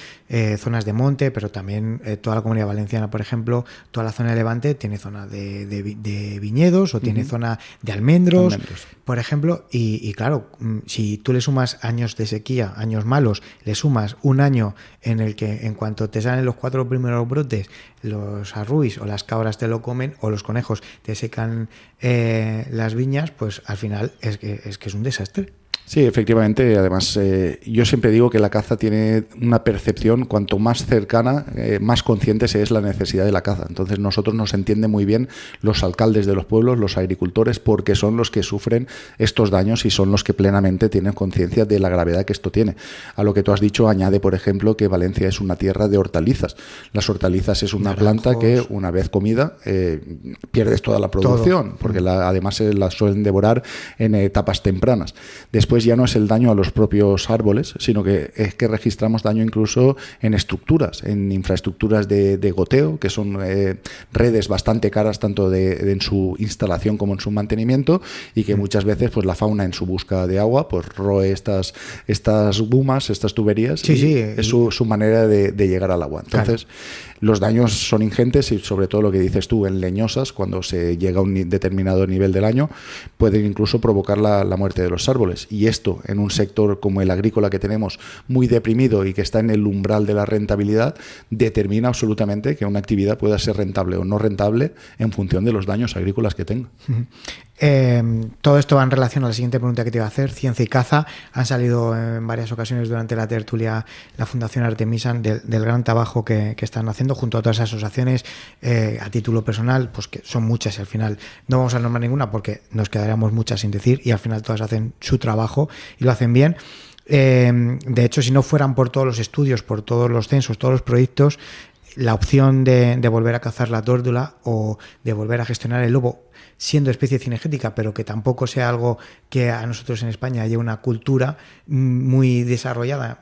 zonas de monte, pero también toda la Comunidad Valenciana, por ejemplo, toda la zona de Levante tiene zona de viñedos o tiene zona de almendros, por ejemplo, y claro, si tú le sumas años de sequía, años malos, le sumas un año en el que en cuanto te salen los 4 primeros brotes, los arruis o las cabras te lo comen o los conejos te secan las viñas, pues al final es que es un desastre. Sí, efectivamente. Además, yo siempre digo que la caza tiene una percepción, cuanto más cercana, más consciente se es la necesidad de la caza. Entonces, nosotros nos entiende muy bien los alcaldes de los pueblos, los agricultores, porque son los que sufren estos daños y son los que plenamente tienen conciencia de la gravedad que esto tiene. A lo que tú has dicho, añade, por ejemplo, que Valencia es una tierra de hortalizas. Las hortalizas es una planta que, una vez comida, pierdes toda la producción, porque además la suelen devorar en etapas tempranas. Después ya no es el daño a los propios árboles, sino que es que registramos daño incluso en estructuras, en infraestructuras de goteo, que son redes bastante caras tanto en su instalación como en su mantenimiento, y que muchas veces pues la fauna en su busca de agua pues roe estas bumas, estas tuberías, es su manera de llegar al agua. Entonces, los daños son ingentes y sobre todo lo que dices tú, en leñosas, cuando se llega a un determinado nivel del año, pueden incluso provocar la muerte de los árboles. Y esto, en un sector como el agrícola que tenemos, muy deprimido y que está en el umbral de la rentabilidad, determina absolutamente que una actividad pueda ser rentable o no rentable en función de los daños agrícolas que tenga. Todo esto va en relación a la siguiente pregunta que te iba a hacer. Ciencia y caza. Han salido en varias ocasiones durante la tertulia la Fundación Artemisan del gran trabajo que están haciendo junto a otras asociaciones a título personal, pues que son muchas y al final no vamos a nombrar ninguna porque nos quedaríamos muchas sin decir, y al final todas hacen su trabajo y lo hacen bien. De hecho, si no fueran por todos los estudios, por todos los censos, todos los proyectos, la opción de volver a cazar la tórtola o de volver a gestionar el lobo siendo especie cinegética, pero que tampoco sea algo que a nosotros en España haya una cultura muy desarrollada,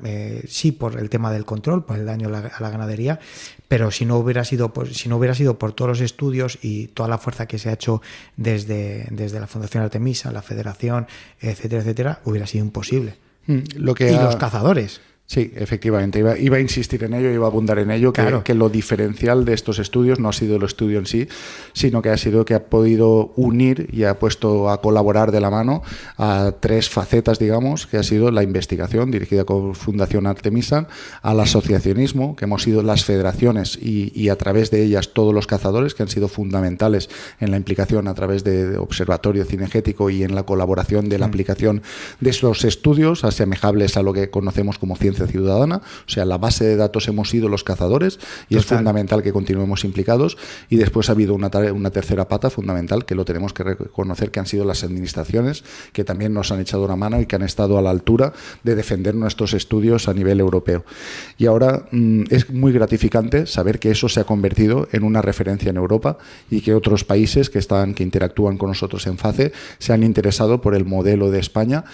sí por el tema del control, por el daño a la ganadería, pero si no hubiera sido por todos los estudios y toda la fuerza que se ha hecho desde la Fundación Artemisa, la Federación, etcétera, hubiera sido imposible. Los cazadores. Sí, efectivamente. Iba a insistir en ello, iba a abundar en ello, claro. que lo diferencial de estos estudios no ha sido el estudio en sí, sino que ha sido que ha podido unir y ha puesto a colaborar de la mano a 3 facetas, digamos, que ha sido la investigación dirigida con Fundación Artemisa, al asociacionismo, que hemos sido las federaciones y a través de ellas todos los cazadores, que han sido fundamentales en la implicación a través de observatorio cinegético y en la colaboración de la aplicación de esos estudios, asemejables a lo que conocemos como ciencia ciudadana. O sea, la base de datos hemos sido los cazadores y es fundamental que continuemos implicados. Y después ha habido una tercera pata fundamental que lo tenemos que reconocer, que han sido las administraciones, que también nos han echado una mano y que han estado a la altura de defender nuestros estudios a nivel europeo. Y ahora es muy gratificante saber que eso se ha convertido en una referencia en Europa y que otros países que interactúan con nosotros en FACE se han interesado por el modelo de España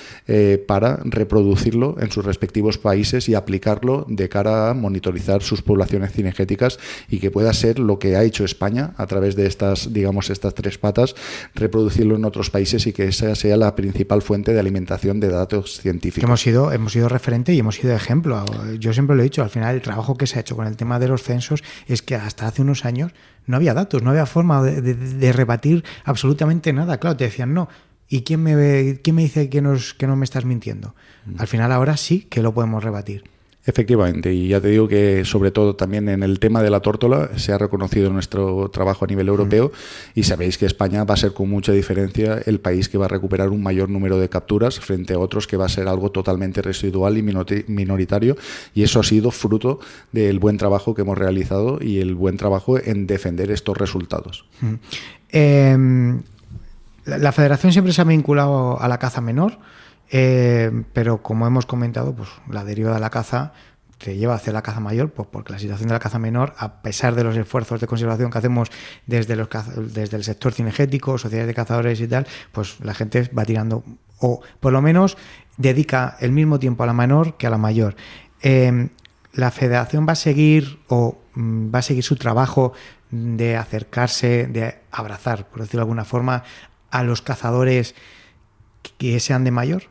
para reproducirlo en sus respectivos países y aplicarlo de cara a monitorizar sus poblaciones cinegéticas y que pueda ser lo que ha hecho España a través de estas 3 patas, reproducirlo en otros países y que esa sea la principal fuente de alimentación de datos científicos. Hemos sido referente y hemos sido ejemplo. Yo siempre lo he dicho, al final el trabajo que se ha hecho con el tema de los censos es que hasta hace unos años no había datos, no había forma de rebatir absolutamente nada. Claro, te decían no. ¿Y quién me dice que no me estás mintiendo? Al final ahora sí que lo podemos rebatir. Efectivamente, y ya te digo que sobre todo también en el tema de la tórtola se ha reconocido nuestro trabajo a nivel europeo y sabéis que España va a ser con mucha diferencia el país que va a recuperar un mayor número de capturas frente a otros que va a ser algo totalmente residual y minoritario, y eso ha sido fruto del buen trabajo que hemos realizado y el buen trabajo en defender estos resultados. La Federación siempre se ha vinculado a la caza menor, pero como hemos comentado, pues la deriva de la caza te lleva hacia la caza mayor? Pues porque la situación de la caza menor, a pesar de los esfuerzos de conservación que hacemos desde el sector cinegético, sociedades de cazadores y tal, pues la gente va tirando, o por lo menos dedica el mismo tiempo a la menor que a la mayor. ¿La federación va a seguir su trabajo de acercarse, de abrazar, por decirlo de alguna forma, a los cazadores que sean de mayor?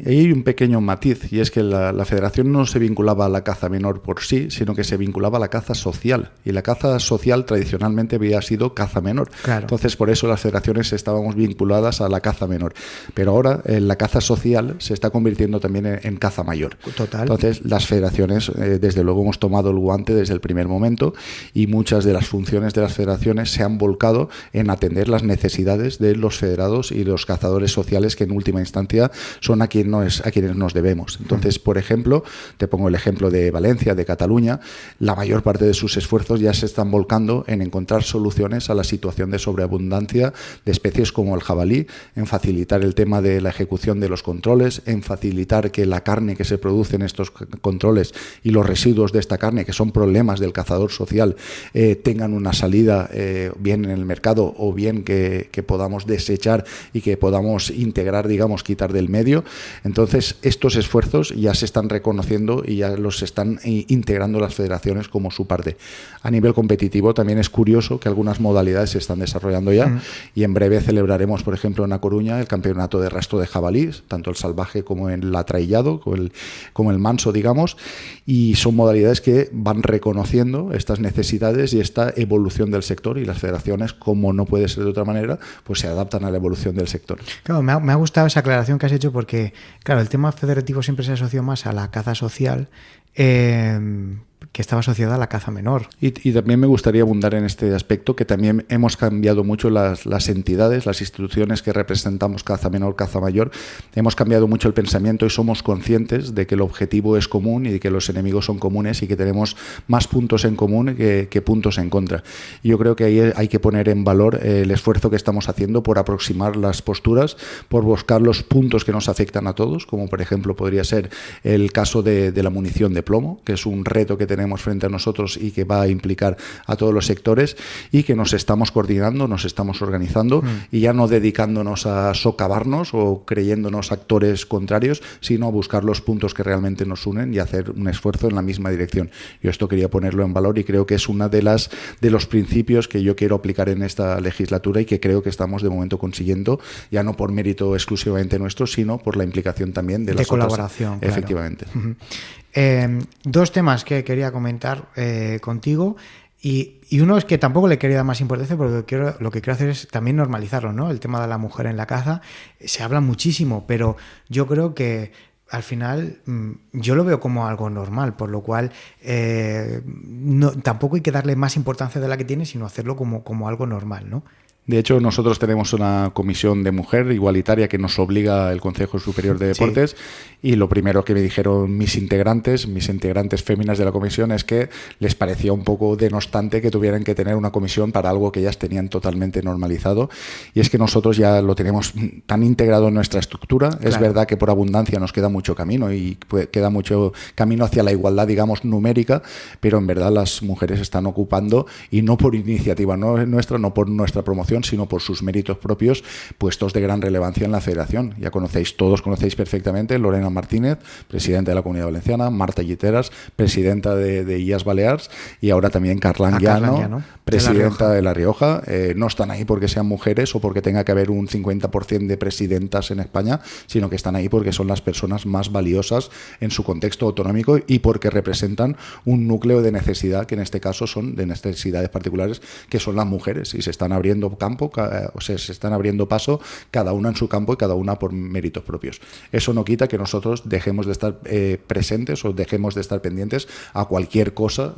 Hay un pequeño matiz, y es que la federación no se vinculaba a la caza menor por sí, sino que se vinculaba a la caza social. Y la caza social tradicionalmente había sido caza menor. Claro. Entonces, por eso las federaciones estábamos vinculadas a la caza menor. Pero ahora la caza social se está convirtiendo también en caza mayor. Total. Entonces, las federaciones, desde luego, hemos tomado el guante desde el primer momento, y muchas de las funciones de las federaciones se han volcado en atender las necesidades de los federados y los cazadores sociales, que en última instancia son a quienes nos debemos. Entonces, por ejemplo, te pongo el ejemplo de Valencia, de Cataluña. La mayor parte de sus esfuerzos ya se están volcando en encontrar soluciones a la situación de sobreabundancia de especies como el jabalí, en facilitar el tema de la ejecución de los controles, en facilitar que la carne que se produce en estos controles y los residuos de esta carne, que son problemas del cazador social, tengan una salida bien en el mercado, o bien que podamos desechar y que podamos integrar, digamos, quitar del medio. Entonces, estos esfuerzos ya se están reconociendo y ya los están integrando las federaciones como su parte. A nivel competitivo también es curioso que algunas modalidades se están desarrollando ya, y en breve celebraremos, por ejemplo, en A Coruña, el campeonato de rastro de jabalís, tanto el salvaje como el atraillado, como el manso, digamos, y son modalidades que van reconociendo estas necesidades y esta evolución del sector, y las federaciones, como no puede ser de otra manera, pues se adaptan a la evolución del sector. Claro, me ha gustado esa aclaración que has hecho, porque claro, el tema federativo siempre se asoció más a la caza social, que estaba asociada a la caza menor. Y también me gustaría abundar en este aspecto, que también hemos cambiado mucho las entidades, las instituciones que representamos caza menor, caza mayor. Hemos cambiado mucho el pensamiento y somos conscientes de que el objetivo es común y de que los enemigos son comunes, y que tenemos más puntos en común que puntos en contra. Y yo creo que ahí hay que poner en valor el esfuerzo que estamos haciendo por aproximar las posturas, por buscar los puntos que nos afectan a todos, como por ejemplo podría ser el caso de la munición de plomo, que es un reto que tenemos frente a nosotros y que va a implicar a todos los sectores, y que nos estamos coordinando, nos estamos organizando, y ya no dedicándonos a socavarnos o creyéndonos actores contrarios, sino a buscar los puntos que realmente nos unen y hacer un esfuerzo en la misma dirección. Yo esto quería ponerlo en valor, y creo que es una de los principios que yo quiero aplicar en esta legislatura, y que creo que estamos de momento consiguiendo, ya no por mérito exclusivamente nuestro, sino por la implicación también de las colaboración, otras. Efectivamente. Claro. Dos temas que quería comentar contigo, y uno es que tampoco le quería dar más importancia, porque lo que quiero hacer es también normalizarlo, ¿no? El tema de la mujer en la caza se habla muchísimo, pero yo creo que al final yo lo veo como algo normal, por lo cual tampoco hay que darle más importancia de la que tiene, sino hacerlo como algo normal, ¿no? De hecho, nosotros tenemos una comisión de mujer igualitaria que nos obliga el Consejo Superior de Deportes, sí. Y lo primero que me dijeron mis integrantes féminas de la comisión, es que les parecía un poco denostante que tuvieran que tener una comisión para algo que ellas tenían totalmente normalizado, y es que nosotros ya lo tenemos tan integrado en nuestra estructura. Claro. Es verdad que por abundancia nos queda mucho camino, y queda mucho camino hacia la igualdad, digamos, numérica, pero en verdad las mujeres están ocupando, y no por iniciativa nuestra, no por nuestra promoción, sino por sus méritos propios, puestos de gran relevancia en la federación. Ya todos conocéis perfectamente Lorena Martínez, presidenta de la Comunidad Valenciana, Marta Lliteras, presidenta de Illes Balears, y ahora también Carlan Llano, presidenta de La Rioja. No están ahí porque sean mujeres o porque tenga que haber un 50% de presidentas en España, sino que están ahí porque son las personas más valiosas en su contexto autonómico, y porque representan un núcleo de necesidad, que en este caso son de necesidades particulares, que son las mujeres, y se están abriendo se están abriendo paso, cada una en su campo y cada una por méritos propios. Eso no quita que nosotros dejemos de estar presentes o dejemos de estar pendientes a cualquier cosa,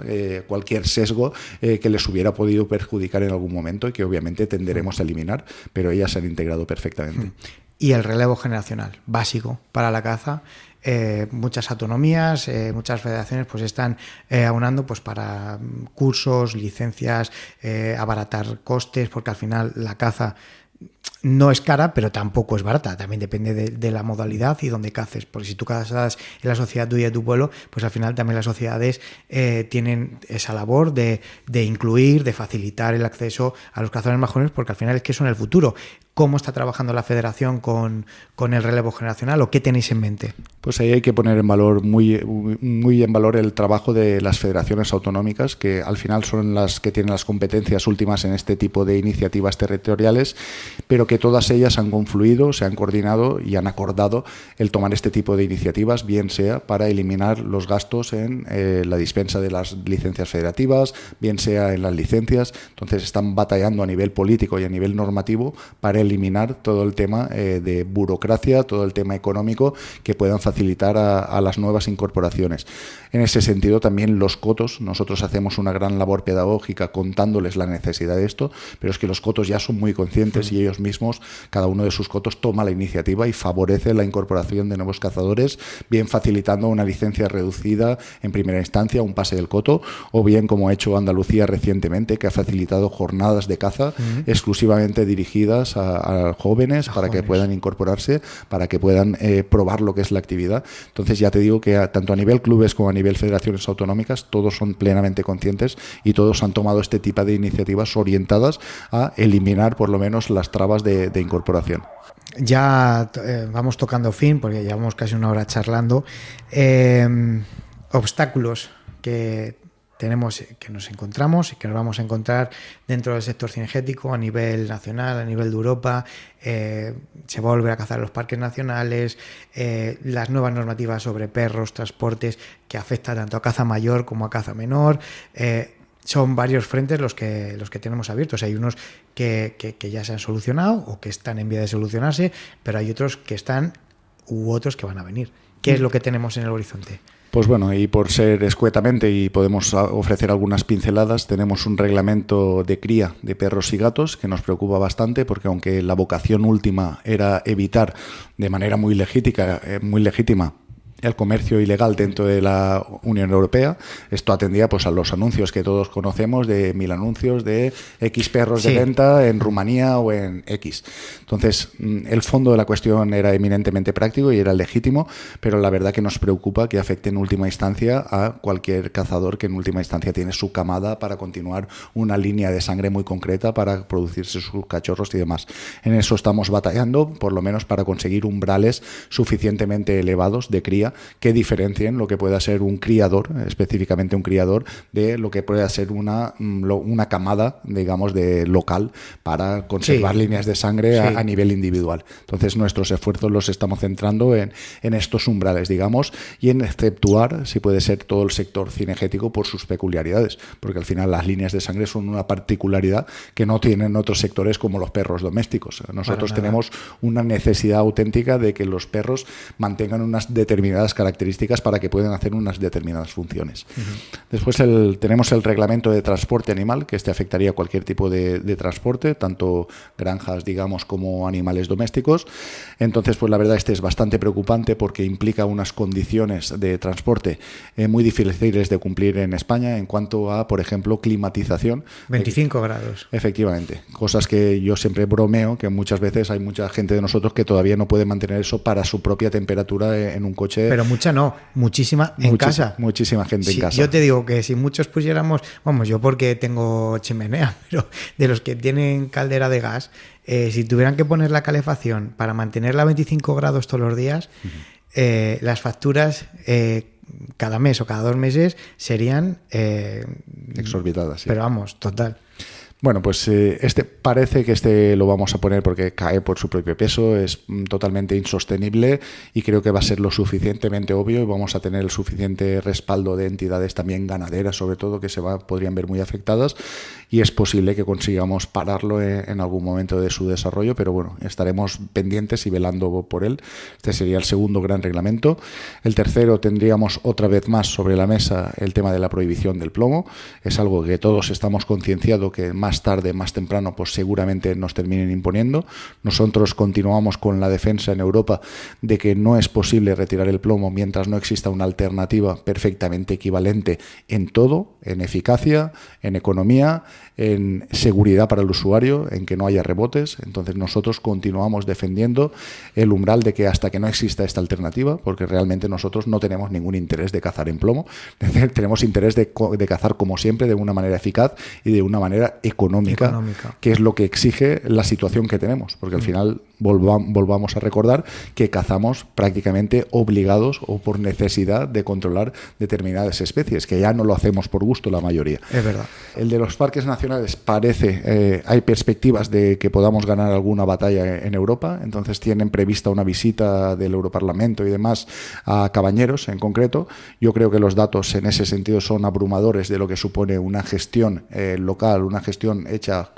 cualquier sesgo que les hubiera podido perjudicar en algún momento, y que obviamente tenderemos a eliminar, pero ellas se han integrado perfectamente. Y el relevo generacional, básico para la caza. Muchas autonomías, muchas federaciones pues están aunando pues para cursos, licencias, abaratar costes, porque al final la caza no es cara, pero tampoco es barata. También depende de la modalidad y dónde caces. Porque si tú cazas en la sociedad tuya de tu pueblo, pues al final también las sociedades tienen esa labor de incluir, de facilitar el acceso a los cazadores más jóvenes, porque al final es que son el futuro. ¿Cómo está trabajando la federación con el relevo generacional o qué tenéis en mente? Pues ahí hay que poner en valor muy en valor el trabajo de las federaciones autonómicas, que al final son las que tienen las competencias últimas en este tipo de iniciativas territoriales, pero que todas ellas han confluido, se han coordinado y han acordado el tomar este tipo de iniciativas, bien sea para eliminar los gastos en la dispensa de las licencias federativas, bien sea en las licencias. Entonces están batallando a nivel político y a nivel normativo para eliminar todo el tema de burocracia, todo el tema económico que puedan facilitar a las nuevas incorporaciones. En ese sentido también los cotos, nosotros hacemos una gran labor pedagógica contándoles la necesidad de esto, pero es que los cotos ya son muy conscientes y ellos mismos, cada uno de sus cotos toma la iniciativa y favorece la incorporación de nuevos cazadores, bien facilitando una licencia reducida en primera instancia, un pase del coto, o bien como ha hecho Andalucía recientemente, que ha facilitado jornadas de caza exclusivamente dirigidas a jóvenes para que puedan incorporarse, para que puedan probar lo que es la actividad. Entonces ya te digo que tanto a nivel clubes como a nivel federaciones autonómicas todos son plenamente conscientes y todos han tomado este tipo de iniciativas orientadas a eliminar por lo menos las trabas de incorporación. Ya vamos tocando fin porque llevamos casi una hora charlando. Obstáculos que tenemos, que nos encontramos y que nos vamos a encontrar dentro del sector cinegético a nivel nacional, a nivel de Europa. Se va a volver a cazar en los parques nacionales, las nuevas normativas sobre perros, transportes, que afecta tanto a caza mayor como a caza menor. Son varios frentes los que tenemos abiertos. Hay unos que ya se han solucionado o que están en vía de solucionarse, pero hay otros que están u otros que van a venir. ¿Qué es lo que tenemos en el horizonte? Pues bueno, y por ser escuetamente y podemos ofrecer algunas pinceladas, tenemos un reglamento de cría de perros y gatos que nos preocupa bastante porque aunque la vocación última era evitar de manera muy legítima el comercio ilegal dentro de la Unión Europea, esto atendía pues a los anuncios que todos conocemos de 1000 anuncios de X perros de venta en Rumanía o en X. Entonces, el fondo de la cuestión era eminentemente práctico y era legítimo, pero la verdad que nos preocupa que afecte en última instancia a cualquier cazador que en última instancia tiene su camada para continuar una línea de sangre muy concreta para producirse sus cachorros y demás. En eso estamos batallando, por lo menos para conseguir umbrales suficientemente elevados de cría que diferencien lo que pueda ser un criador, específicamente un criador, de lo que pueda ser una camada, digamos, de local para conservar líneas de sangre a nivel individual. Entonces nuestros esfuerzos los estamos centrando en estos umbrales, digamos, y en exceptuar, si puede ser, todo el sector cinegético por sus peculiaridades, porque al final las líneas de sangre son una particularidad que no tienen otros sectores como los perros domésticos. Nosotros tenemos una necesidad auténtica de que los perros mantengan unas determinadas características para que puedan hacer unas determinadas funciones. Después tenemos el reglamento de transporte animal, que afectaría a cualquier tipo de transporte, tanto granjas, digamos, como animales domésticos. Entonces, pues la verdad es bastante preocupante porque implica unas condiciones de transporte muy difíciles de cumplir en España en cuanto a, por ejemplo, climatización. 25 grados. Efectivamente. Cosas que yo siempre bromeo, que muchas veces hay mucha gente de nosotros que todavía no puede mantener eso para su propia temperatura en un coche. Pero mucha no, muchísima en casa. Muchísima gente en casa. Yo te digo que si muchos pusiéramos, vamos, yo porque tengo chimenea, pero de los que tienen caldera de gas, si tuvieran que poner la calefacción para mantenerla a 25 grados todos los días, las facturas cada mes o cada 2 meses serían exorbitadas. Sí. Pero vamos, total. Bueno, pues parece que lo vamos a poner porque cae por su propio peso, es totalmente insostenible y creo que va a ser lo suficientemente obvio y vamos a tener el suficiente respaldo de entidades también ganaderas, sobre todo, que podrían ver muy afectadas y es posible que consigamos pararlo en algún momento de su desarrollo, pero bueno, estaremos pendientes y velando por él. Este sería el segundo gran reglamento. El tercero, tendríamos otra vez más sobre la mesa el tema de la prohibición del plomo. Es algo que todos estamos concienciados que más más tarde, más temprano, pues seguramente nos terminen imponiendo. Nosotros continuamos con la defensa en Europa de que no es posible retirar el plomo mientras no exista una alternativa perfectamente equivalente en todo, en eficacia, en economía, en seguridad para el usuario, en que no haya rebotes. Entonces nosotros continuamos defendiendo el umbral de que hasta que no exista esta alternativa, porque realmente nosotros no tenemos ningún interés de cazar en plomo, tenemos interés de cazar como siempre de una manera eficaz y de una manera económica, que es lo que exige la situación que tenemos, porque al final volvamos a recordar que cazamos prácticamente obligados o por necesidad de controlar determinadas especies, que ya no lo hacemos por gusto la mayoría. Es verdad. El de los parques nacionales parece, hay perspectivas de que podamos ganar alguna batalla en Europa, entonces tienen prevista una visita del Europarlamento y demás a Cabañeros en concreto. Yo creo que los datos en ese sentido son abrumadores de lo que supone una gestión local, una gestión hecha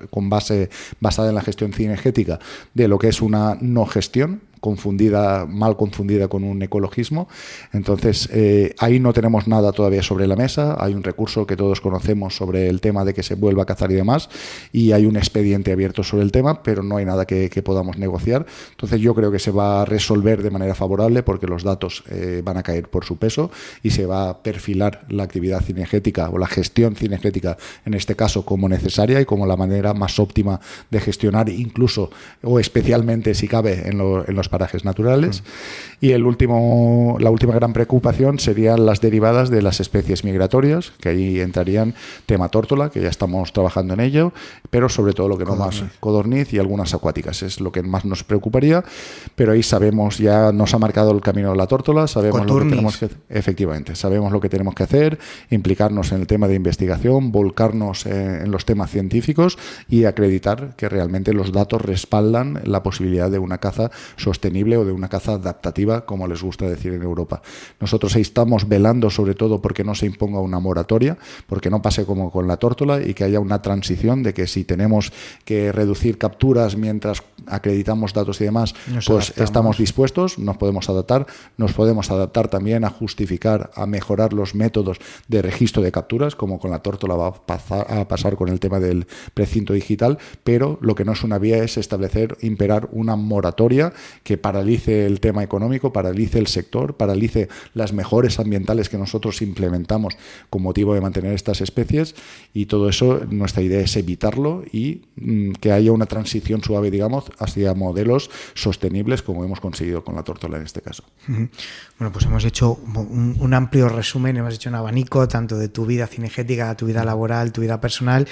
basada en la gestión cinegética, de lo que es una no gestión mal confundida con un ecologismo. Entonces ahí no tenemos nada todavía sobre la mesa. Hay un recurso que todos conocemos sobre el tema de que se vuelva a cazar y demás, y hay un expediente abierto sobre el tema, pero no hay nada que podamos negociar. Entonces yo creo que se va a resolver de manera favorable, porque los datos van a caer por su peso y se va a perfilar la actividad cinegética o la gestión cinegética en este caso como necesaria y como la manera más óptima de gestionar, incluso o especialmente si cabe en los parajes naturales. Y la última gran preocupación serían las derivadas de las especies migratorias, que ahí entrarían tema tórtola, que ya estamos trabajando en ello, pero sobre todo lo que codorniz y algunas acuáticas es lo que más nos preocuparía. Pero ahí sabemos, ya nos ha marcado el camino de la tórtola, sabemos lo que tenemos que hacer. Efectivamente, sabemos lo que tenemos que hacer, implicarnos en el tema de investigación, volcarnos en los temas científicos y acreditar que realmente los datos respaldan la posibilidad de una caza sostenible o de una caza adaptativa, como les gusta decir en Europa. Nosotros ahí estamos velando sobre todo porque no se imponga una moratoria, porque no pase como con la tórtola y que haya una transición de que si tenemos que reducir capturas mientras acreditamos datos y demás, pues estamos dispuestos, nos podemos adaptar también a justificar, a mejorar los métodos de registro de capturas, como con la tórtola va a pasar con el tema del precinto digital, pero lo que no es una vía es imperar una moratoria que paralice el tema económico, paralice el sector, paralice las mejores ambientales que nosotros implementamos con motivo de mantener estas especies, y todo eso nuestra idea es evitarlo y que haya una transición suave, digamos, hacia modelos sostenibles como hemos conseguido con la tórtola en este caso. Bueno, pues hemos hecho un amplio resumen, hemos hecho un abanico tanto de tu vida cinegética, tu vida laboral, tu vida personal.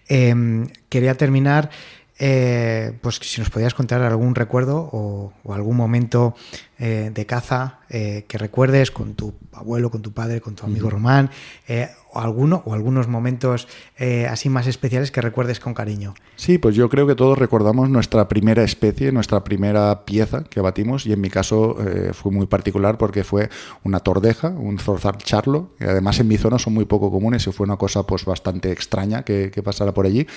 Quería terminar pues si nos podías contar algún recuerdo o algún momento de caza que recuerdes con tu abuelo, con tu padre, con tu amigo Román, o algunos momentos así más especiales que recuerdes con cariño. Sí, pues yo creo que todos recordamos nuestra primera especie, nuestra primera pieza que abatimos, y en mi caso fue muy particular porque fue una tordeja, un zorzal charlo, que además en mi zona son muy poco comunes y fue una cosa pues bastante extraña que pasara por allí.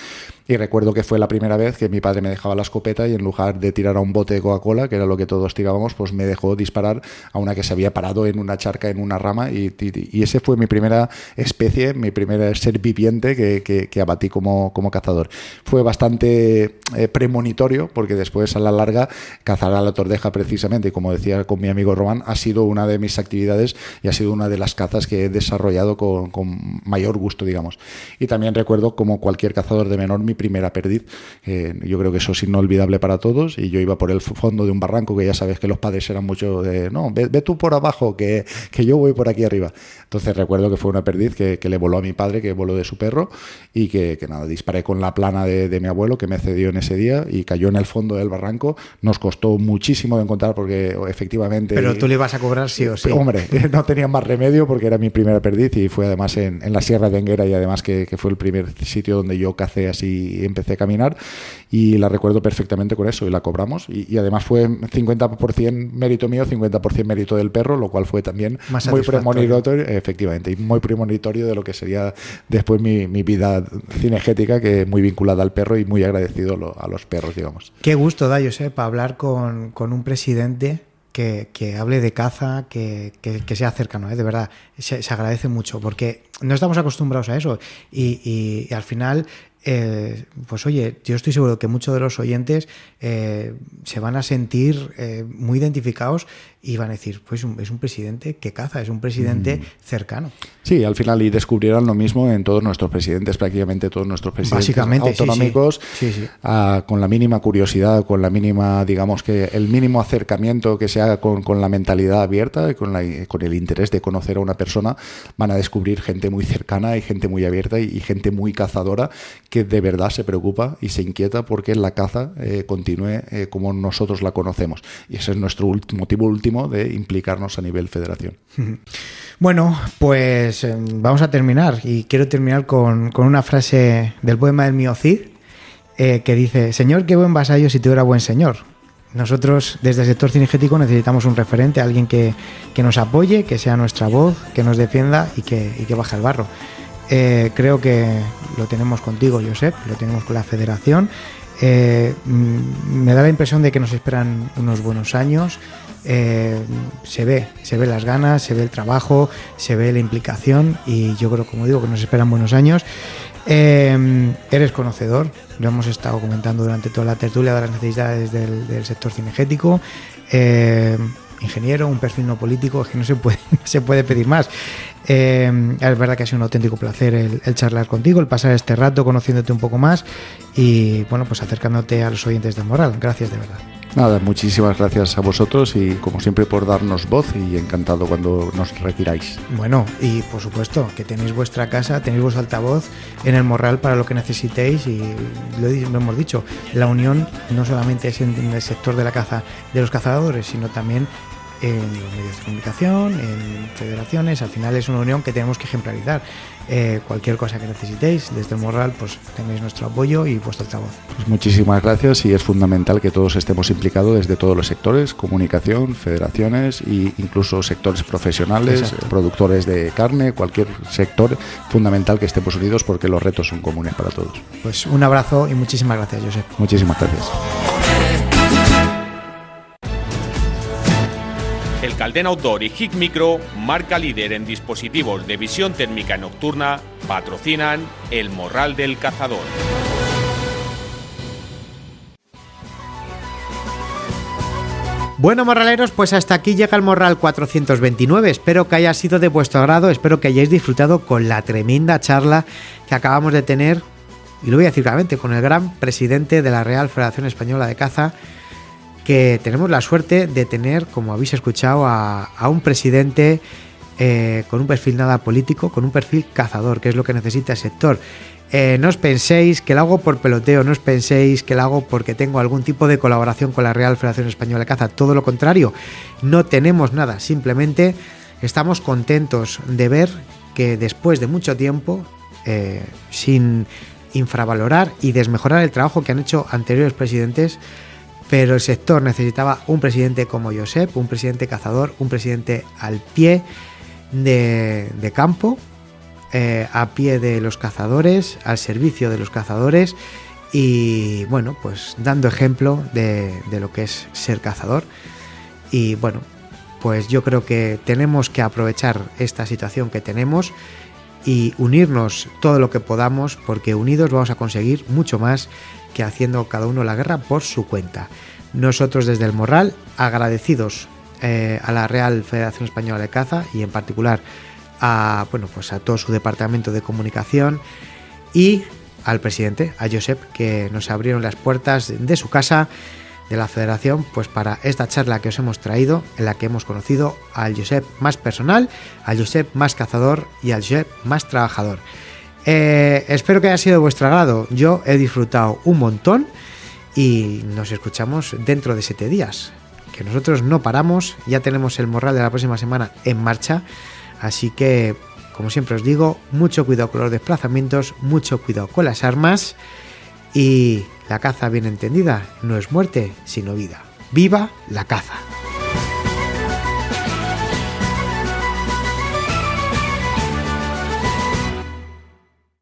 Y recuerdo que fue la primera vez que mi padre me dejaba la escopeta y en lugar de tirar a un bote de Coca-Cola, que era lo que todos tirábamos, pues me dejó disparar a una que se había parado en una charca, en una rama, y ese fue mi primera especie, mi primer ser viviente que abatí como cazador. Fue bastante premonitorio, porque después a la larga cazar a la tordeja precisamente, y como decía con mi amigo Román, ha sido una de mis actividades y ha sido una de las cazas que he desarrollado con mayor gusto, digamos. Y también recuerdo, como cualquier cazador de menor, mi primera perdiz. Yo creo que eso es inolvidable para todos, y yo iba por el fondo de un barranco, que ya sabes que los padres eran mucho de no, ve tú por abajo, que yo voy por aquí arriba. Entonces recuerdo que fue una perdiz que le voló a mi padre, que voló de su perro, y que nada, disparé con la plana de mi abuelo, que me cedió en ese día, y cayó en el fondo del barranco. Nos costó muchísimo de encontrar, porque efectivamente... Pero tú le ibas a cobrar sí o sí. Hombre, no tenía más remedio, porque era mi primera perdiz, y fue además en la Sierra de Enguera, y además que fue el primer sitio donde yo cacé así y empecé a caminar, y la recuerdo perfectamente con eso, y la cobramos, y además fue 50% mérito mío, 50% mérito del perro, lo cual fue también más muy premonitorio, efectivamente, y muy premonitorio de lo que sería después mi vida cinegética, que muy vinculada al perro y muy agradecido a los perros, digamos. Qué gusto da, Josep, hablar con un presidente que hable de caza, que sea cercano, de verdad, se agradece mucho, porque no estamos acostumbrados a eso, y al final pues oye, yo estoy seguro que muchos de los oyentes se van a sentir muy identificados y van a decir, pues es un presidente que caza, es un presidente cercano. Sí, al final y descubrirán lo mismo en todos nuestros presidentes, prácticamente todos nuestros presidentes básicamente, autonómicos, sí. Con la mínima curiosidad, con la mínima, digamos que el mínimo acercamiento que se haga con la mentalidad abierta y con el interés de conocer a una persona, van a descubrir gente muy cercana y gente muy abierta y gente muy cazadora que de verdad se preocupa y se inquieta porque la caza continúe como nosotros la conocemos. Y ese es nuestro motivo último de implicarnos a nivel federación. Bueno, pues vamos a terminar y quiero terminar con una frase del poema del mío Cid que dice: Señor, qué buen vasallo si tuviera buen señor. Nosotros desde el sector cinegético necesitamos un referente, alguien que nos apoye, que sea nuestra voz, que nos defienda y que baje el barro. Creo que lo tenemos contigo, Josep, lo tenemos con la federación. Me da la impresión de que nos esperan unos buenos años. Se ve las ganas, se ve el trabajo, se ve la implicación y yo creo, como digo, que nos esperan buenos años. Eres conocedor, lo hemos estado comentando durante toda la tertulia de las necesidades del sector cinegético. Ingeniero, un perfil no político, es que no se puede pedir más. Es verdad que ha sido un auténtico placer el charlar contigo, el pasar este rato conociéndote un poco más y bueno, pues acercándote a los oyentes del Morral. Gracias de verdad. Nada, muchísimas gracias a vosotros y como siempre por darnos voz y encantado cuando nos requiráis. Bueno, y por supuesto que tenéis vuestra casa, tenéis vuestro altavoz en el Morral para lo que necesitéis y lo hemos dicho, la unión no solamente es en el sector de la caza de los cazadores, sino también en los medios de comunicación, en federaciones. Al final es una unión que tenemos que ejemplarizar. Cualquier cosa que necesitéis desde el Morral, pues tenéis nuestro apoyo y vuestro altavoz. Pues muchísimas gracias y es fundamental que todos estemos implicados desde todos los sectores, comunicación, federaciones e incluso sectores profesionales, Exacto. Productores de carne, cualquier sector, fundamental que estemos unidos porque los retos son comunes para todos. Pues un abrazo y muchísimas gracias, Josep. Muchísimas gracias. El Caldena Outdoor y HIC Micro, marca líder en dispositivos de visión térmica nocturna, patrocinan el Morral del Cazador. Bueno, morraleros, pues hasta aquí llega el Morral 429. Espero que haya sido de vuestro agrado, espero que hayáis disfrutado con la tremenda charla que acabamos de tener, y lo voy a decir claramente, con el gran presidente de la Real Federación Española de Caza, que tenemos la suerte de tener, como habéis escuchado, a un presidente con un perfil nada político, con un perfil cazador, que es lo que necesita el sector. No os penséis que lo hago por peloteo, no os penséis que lo hago porque tengo algún tipo de colaboración con la Real Federación Española de Caza, todo lo contrario, no tenemos nada, simplemente estamos contentos de ver que después de mucho tiempo, sin infravalorar y desmejorar el trabajo que han hecho anteriores presidentes, pero el sector necesitaba un presidente como Josep, un presidente cazador, un presidente al pie de campo, a pie de los cazadores, al servicio de los cazadores y bueno, pues dando ejemplo de lo que es ser cazador. Y bueno, pues yo creo que tenemos que aprovechar esta situación que tenemos y unirnos todo lo que podamos, porque unidos vamos a conseguir mucho más que haciendo cada uno la guerra por su cuenta. Nosotros desde el Morral, agradecidos a la Real Federación Española de Caza y en particular a todo su departamento de comunicación y al presidente, a Josep, que nos abrieron las puertas de su casa, de la federación, pues para esta charla que os hemos traído, en la que hemos conocido al Josep más personal, al Josep más cazador y al Josep más trabajador. Espero que haya sido de vuestro agrado. Yo he disfrutado un montón y nos escuchamos dentro de 7 días, que nosotros no paramos, ya tenemos el Morral de la próxima semana en marcha, así que, como siempre os digo, mucho cuidado con los desplazamientos, mucho cuidado con las armas y la caza bien entendida no es muerte, sino vida. ¡Viva la caza!